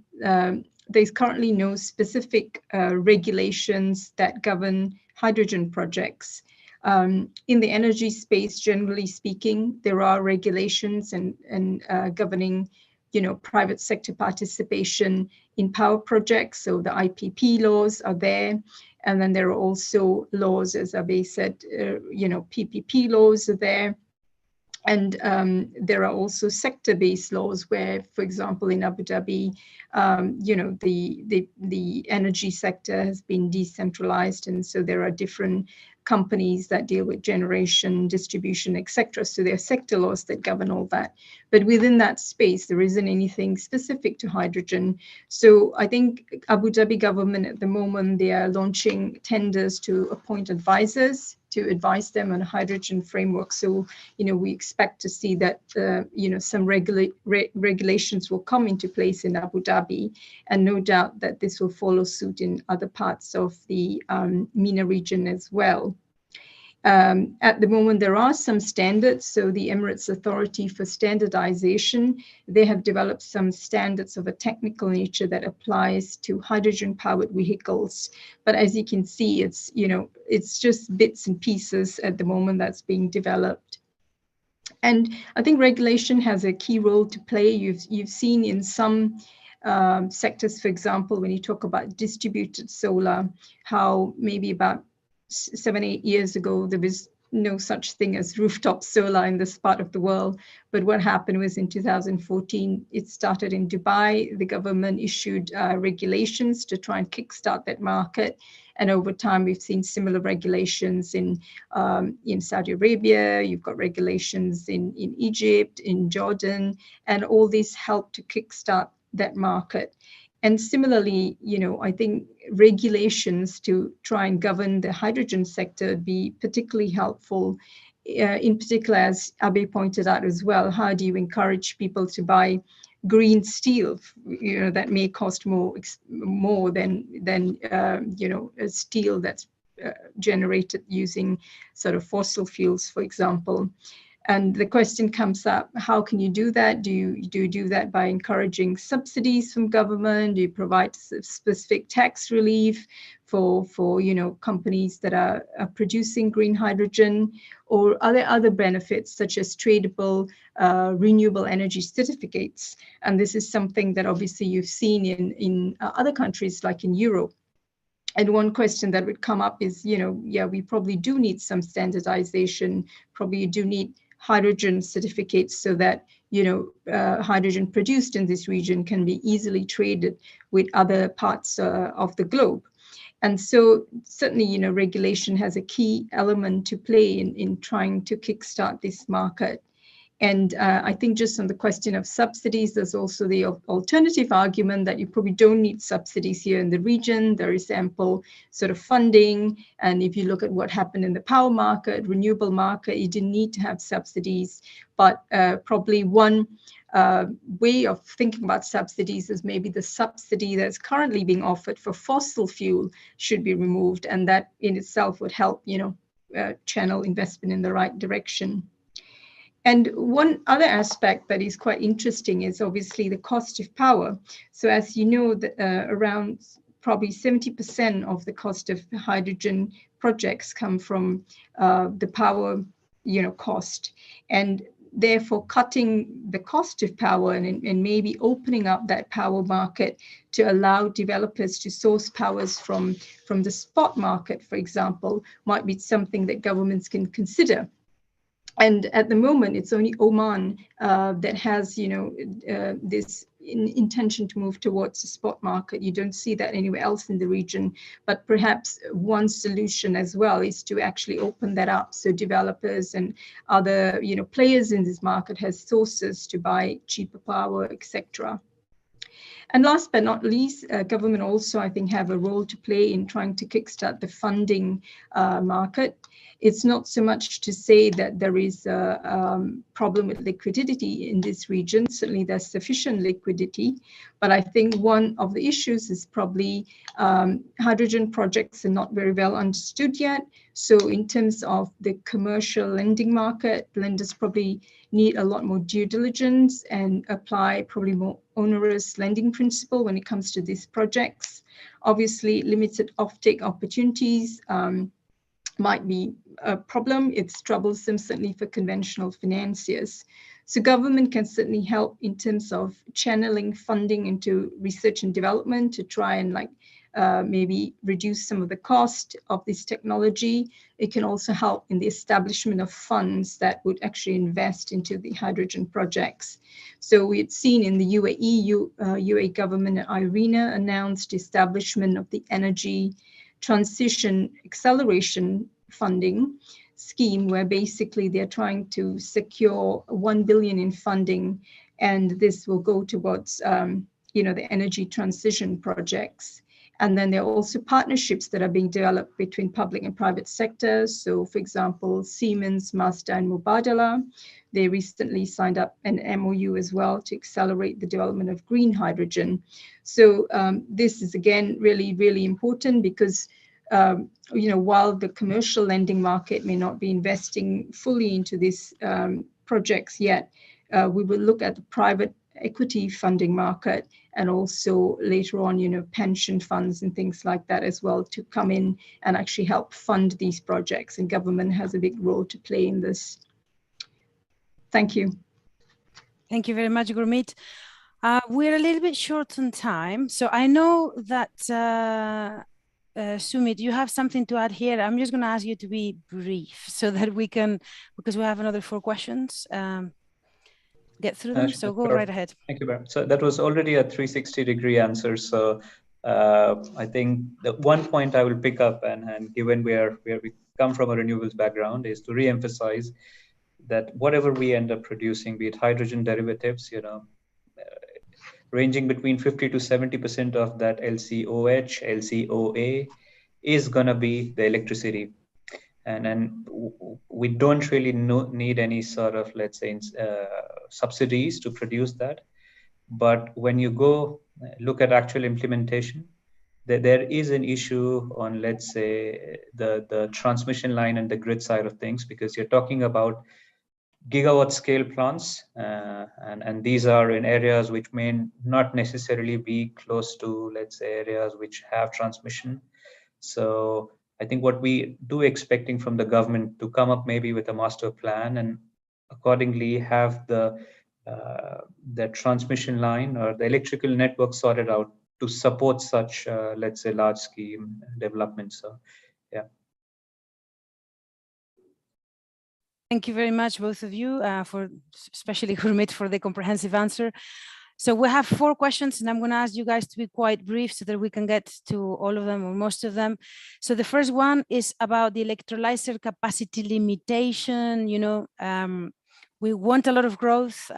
S2: there's currently no specific regulations that govern hydrogen projects. In the energy space, generally speaking, there are regulations and governing, private sector participation in power projects. So the IPP laws are there. And then there are also laws, as Abhay said, PPP laws are there. And there are also sector-based laws where, for example, in Abu Dhabi, the energy sector has been decentralized. And so there are different companies that deal with generation, distribution, etc. So there are sector laws that govern all that. But within that space, there isn't anything specific to hydrogen. So I think Abu Dhabi government at the moment, they are launching tenders to appoint advisors to advise them on hydrogen framework. So, we expect to see that, some regulations will come into place in Abu Dhabi, and no doubt that this will follow suit in other parts of the MENA region as well. At the moment, there are some standards. So the Emirates Authority for Standardization, they have developed some standards of a technical nature that applies to hydrogen-powered vehicles. But as you can see, it's just bits and pieces at the moment that's being developed. And I think regulation has a key role to play. You've seen in some sectors, for example, when you talk about distributed solar, how maybe about 7-8 years ago, there was no such thing as rooftop solar in this part of the world. But what happened was in 2014, it started in Dubai. The government issued regulations to try and kickstart that market. And over time, we've seen similar regulations in Saudi Arabia. You've got regulations in Egypt, in Jordan, and all these help to kickstart that market. And similarly, I think regulations to try and govern the hydrogen sector would be particularly helpful. In particular, as Abhay pointed out as well, how do you encourage people to buy green steel, that may cost more than a steel that's generated using sort of fossil fuels, for example. And the question comes up, how can you do that? Do you do that by encouraging subsidies from government? Do you provide specific tax relief for companies that are producing green hydrogen? Or are there other benefits such as tradable renewable energy certificates? And this is something that obviously you've seen in other countries like in Europe. And one question that would come up is, we probably do need some standardization. Probably you do need hydrogen certificates so that, hydrogen produced in this region can be easily traded with other parts of the globe. And so certainly, regulation has a key element to play in trying to kickstart this market. And I think just on the question of subsidies, there's also the alternative argument that you probably don't need subsidies here in the region. There is ample sort of funding. And if you look at what happened in the power market, renewable market, you didn't need to have subsidies. But probably one way of thinking about subsidies is maybe the subsidy that's currently being offered for fossil fuel should be removed. And that in itself would help, channel investment in the right direction. And one other aspect that is quite interesting is obviously the cost of power. So as you know, around probably 70% of the cost of hydrogen projects come from the power, cost. And therefore cutting the cost of power and maybe opening up that power market to allow developers to source powers from the spot market, for example, might be something that governments can consider. And at the moment, it's only Oman that has, this intention to move towards the spot market. You don't see that anywhere else in the region. But perhaps one solution as well is to actually open that up so developers and other, players in this market has sources to buy cheaper power, etc. And last but not least, government also, I think, have a role to play in trying to kickstart the funding market. It's not so much to say that there is a problem with liquidity in this region. Certainly there's sufficient liquidity, but I think one of the issues is probably hydrogen projects are not very well understood yet. So in terms of the commercial lending market, lenders probably need a lot more due diligence and apply probably more onerous lending principle when it comes to these projects. Obviously, limited offtake opportunities might be a problem. It's troublesome, certainly for conventional financiers. So government can certainly help in terms of channeling funding into research and development to try and maybe reduce some of the cost of this technology. It can also help in the establishment of funds that would actually invest into the hydrogen projects. So we had seen in the UAE government at IRENA announced establishment of the Energy Transition Acceleration Funding scheme, where basically they're trying to secure 1 billion in funding, and this will go towards the energy transition projects. And then there are also partnerships that are being developed between public and private sectors. So for example, Siemens, Mazda and Mubadala, they recently signed up an MOU as well to accelerate the development of green hydrogen. So this is again really, really important because while the commercial lending market may not be investing fully into these projects yet, we will look at the private equity funding market and also later on, pension funds and things like that as well to come in and actually help fund these projects. And government has a big role to play in this. Thank you.
S1: Thank you very much, Gurmeet. We're a little bit short on time. So I know that Sumit, you have something to add here. I'm just going to ask you to be brief so that we can, because we have another 4 questions, get through them. So go right ahead.
S5: Thank you, Barry. So that was already a 360-degree answer. So I think the one point I will pick up, and given where we come from a renewables background, is to re-emphasize that whatever we end up producing, be it hydrogen derivatives, ranging between 50 to 70% of that LCOH, LCOA is going to be the electricity. And we don't really need any sort of, let's say, subsidies to produce that. But when you go look at actual implementation, there is an issue on, let's say, the transmission line and the grid side of things, because you're talking about gigawatt scale plants, and these are in areas which may not necessarily be close to, let's say, areas which have transmission. So I think what we do expecting from the government to come up maybe with a master plan and accordingly have the transmission line or the electrical network sorted out to support such, let's say, large scale development. So, yeah.
S1: Thank you very much, both of you, for especially Gurmeet for the comprehensive answer. So we have 4 questions, and I'm going to ask you guys to be quite brief so that we can get to all of them or most of them. So the first one is about the electrolyzer capacity limitation. We want a lot of growth.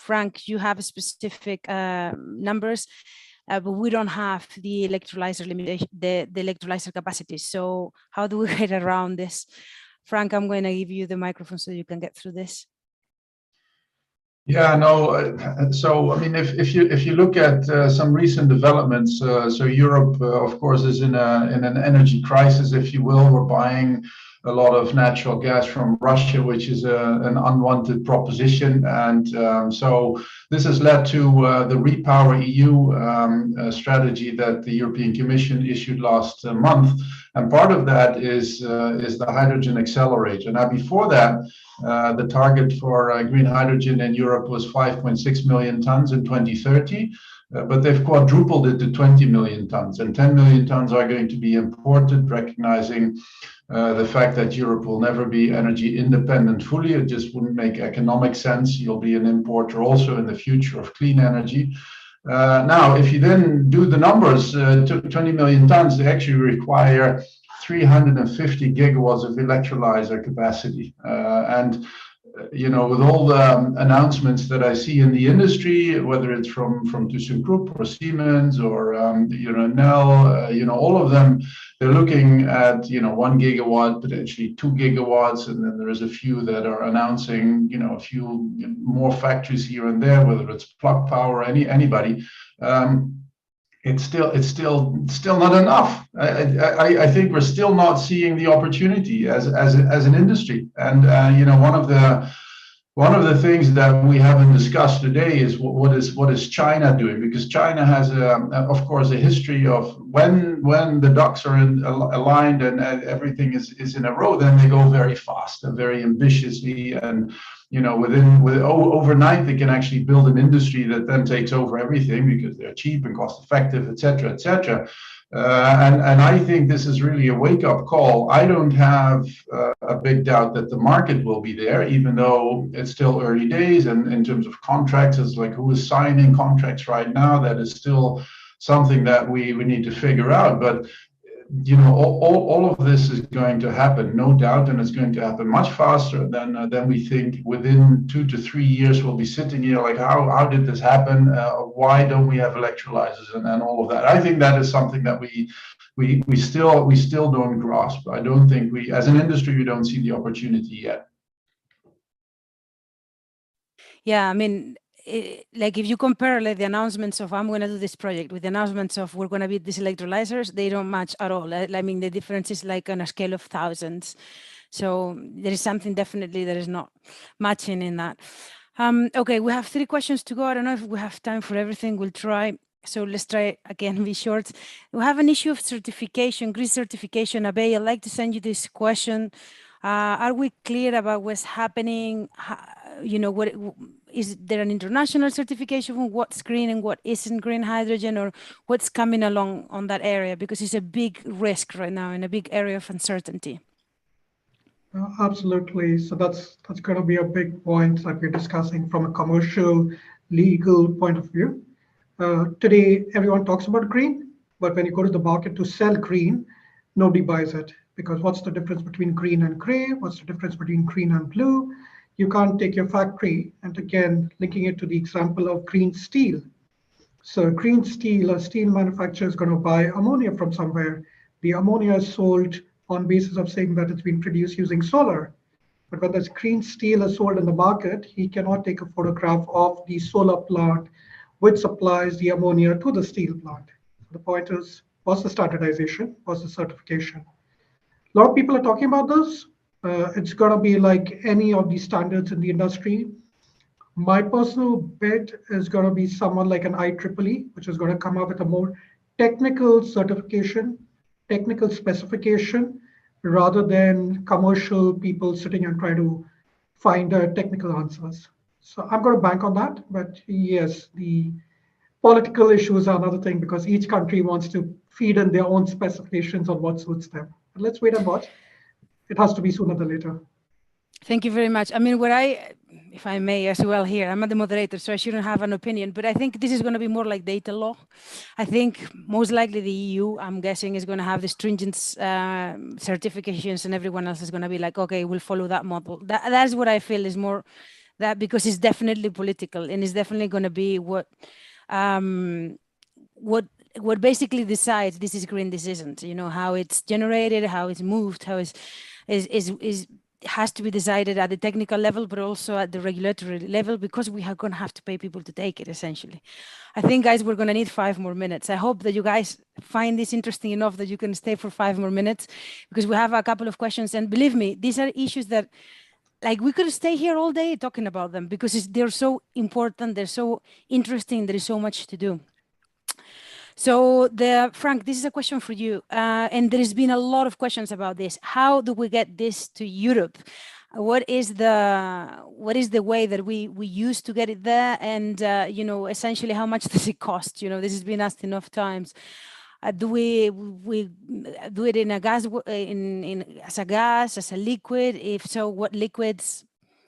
S1: Frank, you have specific numbers, but we don't have the electrolyzer limitation, the electrolyzer capacity. So how do we get around this? Frank, I'm going to give you the microphone so you can get through this.
S3: Yeah, no. So I mean, if you look at some recent developments, so Europe, of course, is in an energy crisis, if you will. We're buying a lot of natural gas from Russia, which is an unwanted proposition, and so this has led to the Repower EU strategy that the European Commission issued last month, and part of that is the hydrogen accelerator. Now, before that, the target for green hydrogen in Europe was 5.6 million tons in 2030. But they've quadrupled it to 20 million tons, and 10 million tons are going to be imported, recognizing the fact that Europe will never be energy independent fully. It just wouldn't make economic sense. You'll be an importer also in the future of clean energy. Now, if you then do the numbers, 20 million tons, they actually require 350 gigawatts of electrolyzer capacity. And with all the announcements that I see in the industry, whether it's from ThyssenKrupp or Siemens or Nel, all of them, they're looking at 1 gigawatt, potentially 2 gigawatts, and then there is a few that are announcing a few more factories here and there, whether it's Plug Power, anybody. It's still not enough. I think we're still not seeing the opportunity as an industry. And one of the things that we haven't discussed today is what is China doing, because China has of course a history of when the ducks are aligned and everything is in a row, then they go very fast and very ambitiously, and overnight they can actually build an industry that then takes over everything because they're cheap and cost effective, etc., etc. And I think this is really a wake-up call. I don't have a big doubt that the market will be there, even though it's still early days. And in terms of contracts, it's like who is signing contracts right now? That is still something that we need to figure out. But all of this is going to happen, no doubt, and it's going to happen much faster than we think. Within 2 to 3 years, we'll be sitting here like, how did this happen? Why don't we have electrolyzers and all of that? I think that is something that we still don't grasp. I don't think as an industry, we don't see the opportunity yet.
S1: Yeah, I mean, like if you compare like the announcements of I'm going to do this project with the announcements of we're going to build these electrolyzers, they don't match at all. I mean, the difference is like on a scale of thousands. So there is something definitely that is not matching in that. Okay, we have 3 questions to go. I don't know if we have time for everything. We'll try. So let's try again, be short. We have an issue of certification, green certification. Abhay, I'd like to send you this question. Are we clear about what's happening? What is there an international certification for what's green and what isn't green hydrogen, or what's coming along on that area? Because it's a big risk right now and a big area of uncertainty.
S4: Absolutely. So that's going to be a big point that we're discussing from a commercial, legal point of view. Today, everyone talks about green, but when you go to the market to sell green, nobody buys it. Because what's the difference between green and gray? What's the difference between green and blue? You can't take your factory, and again, linking it to the example of green steel. So green steel, a steel manufacturer is going to buy ammonia from somewhere. The ammonia is sold on basis of saying that it's been produced using solar. But when this green steel is sold in the market, he cannot take a photograph of the solar plant which supplies the ammonia to the steel plant. The point is, what's the standardization? What's the certification? A lot of people are talking about this. It's going to be like any of the standards in the industry. My personal bet is going to be someone like an IEEE, which is going to come up with a more technical certification, technical specification, rather than commercial people sitting and trying to find technical answers. So I'm going to bank on that. But yes, the political issues are another thing because each country wants to feed in their own specifications on what suits them. But let's wait and watch. It has to be sooner than later.
S1: Thank you very much. I mean, if I may as well here, I'm not the moderator, so I shouldn't have an opinion, but I think this is going to be more like data law. I think most likely the EU, I'm guessing, is going to have the stringent certifications, and everyone else is going to be like, okay, we'll follow that model. That's what I feel is more that, because it's definitely political, and it's definitely going to be what basically decides this is green, this isn't. How it's generated, how it's moved, how has to be decided at the technical level, but also at the regulatory level, because we are going to have to pay people to take it, essentially. I think, guys, we're going to need 5 more minutes. I hope that you guys find this interesting enough that you can stay for 5 more minutes, because we have a couple of questions. And believe me, these are issues that, like, we could stay here all day talking about them, because they're so important, they're so interesting, there is so much to do. So Frank, this is a question for you. And there's been a lot of questions about this. How do we get this to Europe? What is the way that we used to get it there? And, essentially, how much does it cost? This has been asked enough times. Do we do it in a gas, as a gas, as a liquid? If so, what liquids?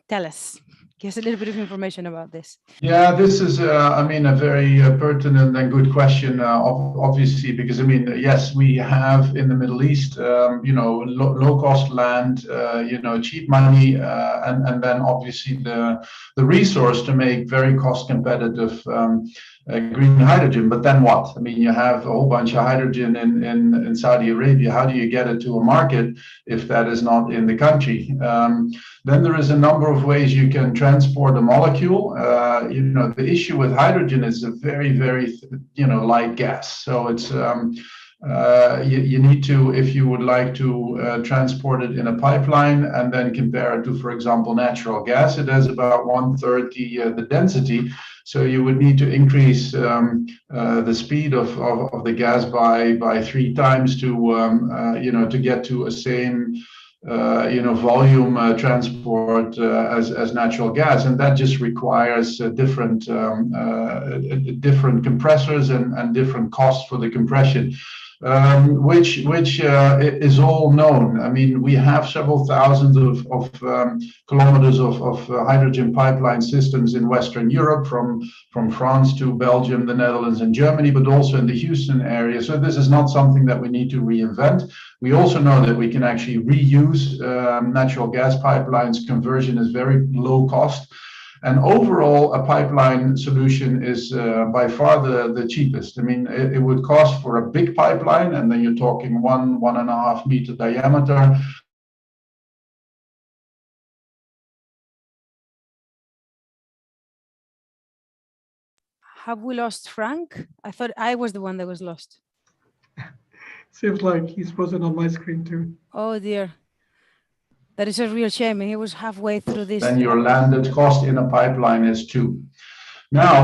S1: Tell us. he has a little bit of information about this.
S3: Yeah, this is, I mean, a very pertinent and good question, obviously, because, I mean, yes, we have in the Middle East, low-cost land, cheap money, and then obviously the resource to make very cost-competitive green hydrogen. But then what? I mean, you have a whole bunch of hydrogen in Saudi Arabia. How do you get it to a market if that is not in the country? Then there is a number of ways you can transport a molecule. The issue with hydrogen is a very, very, light gas. So it's you need to, if you would like to transport it in a pipeline and then compare it to, for example, natural gas, it has about 1/3 the density. So you would need to increase the speed of the gas by 3 times to get to a same volume transport as natural gas, and that just requires different compressors and different costs for the compression. Which is all known. I mean, we have several thousands of kilometers of hydrogen pipeline systems in Western Europe, from France to Belgium, the Netherlands, and Germany, but also in the Houston area. So this is not something that we need to reinvent. We also know that we can actually reuse natural gas pipelines. Conversion is very low cost. And overall, a pipeline solution is by far the cheapest. I mean, it would cost for a big pipeline, and then you're talking 1.5 meter diameter.
S1: Have we lost Frank? I thought I was the one that was lost.
S4: Seems like he's frozen on my screen too.
S1: Oh dear. That is a real shame. He was halfway through this.
S3: Then your landed cost in a pipeline is 2. Now,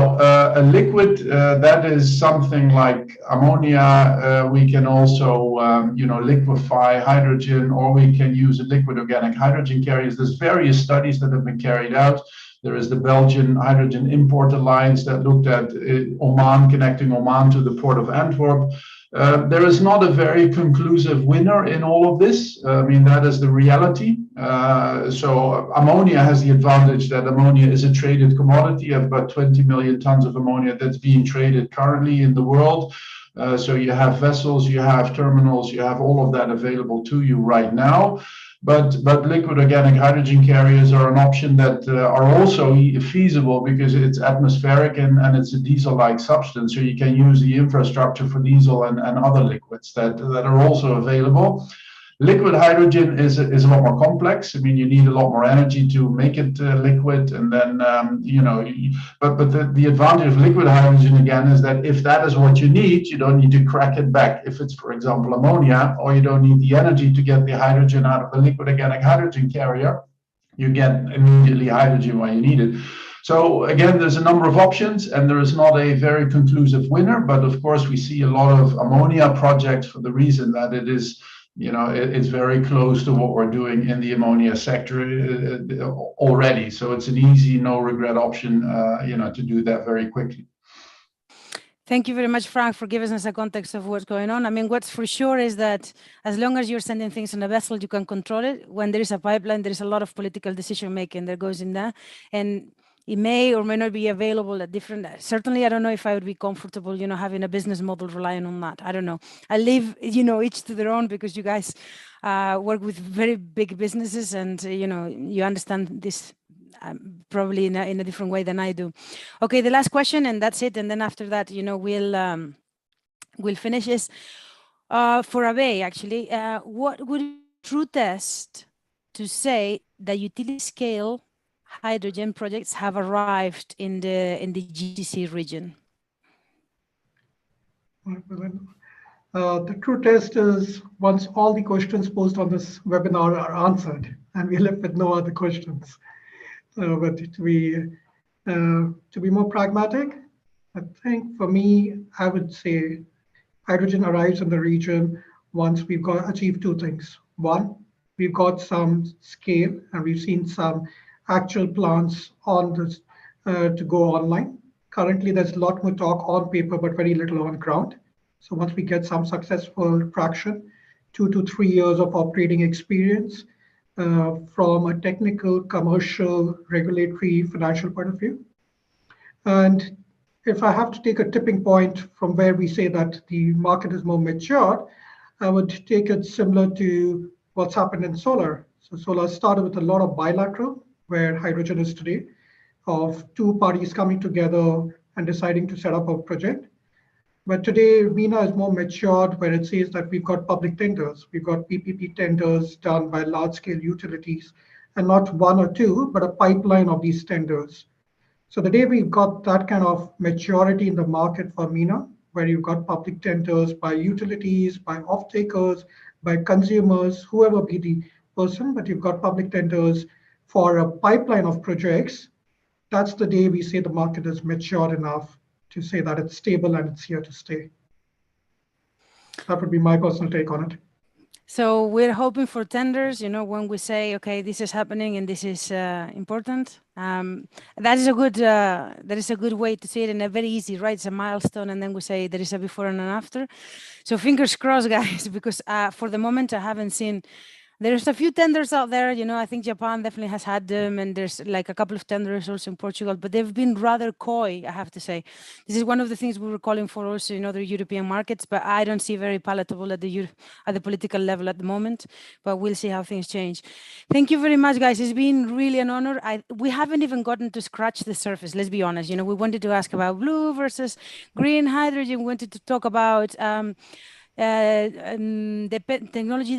S3: a liquid, that is something like ammonia. We can also, liquefy hydrogen, or we can use a liquid organic hydrogen carriers. There's various studies that have been carried out. There is the Belgian Hydrogen Import Alliance that looked at Oman, connecting Oman to the port of Antwerp. There is not a very conclusive winner in all of this. I mean, that is the reality. So ammonia has the advantage that ammonia is a traded commodity. You have about 20 million tons of ammonia that's being traded currently in the world. So you have vessels, you have terminals, you have all of that available to you right now. But liquid organic hydrogen carriers are an option that are also feasible because it's atmospheric and it's a diesel-like substance. So you can use the infrastructure for diesel and other liquids that are also available. Liquid hydrogen is a lot more complex. I mean, you need a lot more energy to make it liquid, and then but the advantage of liquid hydrogen again is that if that is what you need, you don't need to crack it back. If it's, for example, ammonia, or you don't need the energy to get the hydrogen out of the liquid organic hydrogen carrier, you get immediately hydrogen when you need it. So again, there's a number of options, and there is not a very conclusive winner. But of course, we see a lot of ammonia projects for the reason that it is. It's very close to what we're doing in the ammonia sector already. So it's an easy, no regret option, to do that very quickly.
S1: Thank you very much, Frank, for giving us a context of what's going on. I mean, what's for sure is that as long as you're sending things on a vessel, you can control it. When there is a pipeline, there is a lot of political decision making that goes in there. And it may or may not be available at different, certainly I don't know if I would be comfortable, having a business model relying on that. I don't know. I leave, each to their own, because you guys work with very big businesses, and, you understand this probably in a different way than I do. Okay, the last question, and that's it. And then after that, we'll finish is for Abhay, actually. What would be a true test to say that utility scale hydrogen projects have arrived in the GCC region?
S4: The true test is once all the questions posed on this webinar are answered and we're left with no other questions. But to be more pragmatic, I think for me, I would say hydrogen arrives in the region once we've achieved 2 things. One, we've got some scale, and we've seen some actual plants on this to go online. Currently, there's a lot more talk on paper, but very little on ground. So once we get some successful traction, 2 to 3 years of operating experience, from a technical, commercial, regulatory, financial point of view. And if I have to take a tipping point from where we say that the market is more matured, I would take it similar to what's happened in solar. So solar started with a lot of bilateral, where hydrogen is today, of two parties coming together and deciding to set up a project. But today, MENA is more matured, where it says that we've got public tenders. We've got PPP tenders done by large-scale utilities, and not one or two, but a pipeline of these tenders. So the day we've got that kind of maturity in the market for MENA, where you've got public tenders by utilities, by off-takers, by consumers, whoever be the person, but you've got public tenders for a pipeline of projects, that's the day we say the market is matured enough to say that it's stable and it's here to stay. That would be my personal take on it.
S1: So we're hoping for tenders, when we say, okay, this is happening and this is important. That is a good way to see it, and a very easy, right? It's a milestone, and then we say there is a before and an after. So fingers crossed, guys, because for the moment I haven't seen. There's a few tenders out there, I think Japan definitely has had them, and there's like a couple of tenders also in Portugal, but they've been rather coy, I have to say. This is one of the things we were calling for also in other European markets, but I don't see very palatable at the political level at the moment, but we'll see how things change. Thank you very much, guys. It's been really an honor. We haven't even gotten to scratch the surface, let's be honest. We wanted to ask about blue versus green hydrogen. We wanted to talk about technology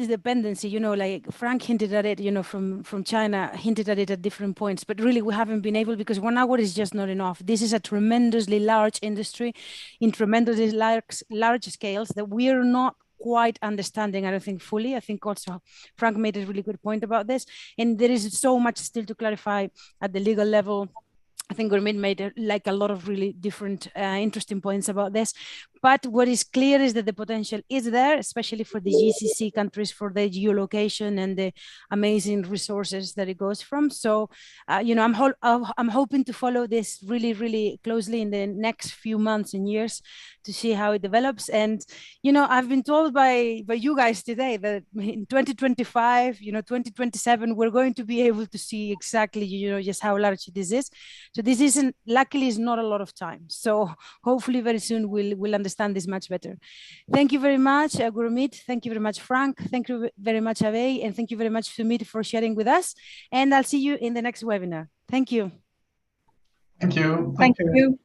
S1: dependency, like Frank hinted at it, from China, hinted at it at different points, but really we haven't been able, because 1 hour is just not enough. This is a tremendously large industry in tremendously large scales that we are not quite understanding, I don't think, fully. I think also Frank made a really good point about this, and there is so much still to clarify at the legal level. I think Gurmeet made a lot of really different, interesting points about this. But what is clear is that the potential is there, especially for the GCC countries, for the geolocation and the amazing resources that it goes from. So, I'm hoping to follow this really, really closely in the next few months and years to see how it develops. And, I've been told by you guys today that in 2025, 2027, we're going to be able to see exactly, just how large this is. So this luckily is not a lot of time. So hopefully very soon we'll understand this much better. Thank you very much, Gurmeet. Thank you very much, Frank. Thank you very much, Abhay. And thank you very much, Sumit, for sharing with us. And I'll see you in the next webinar. Thank you.
S3: Thank you.
S2: Thank you.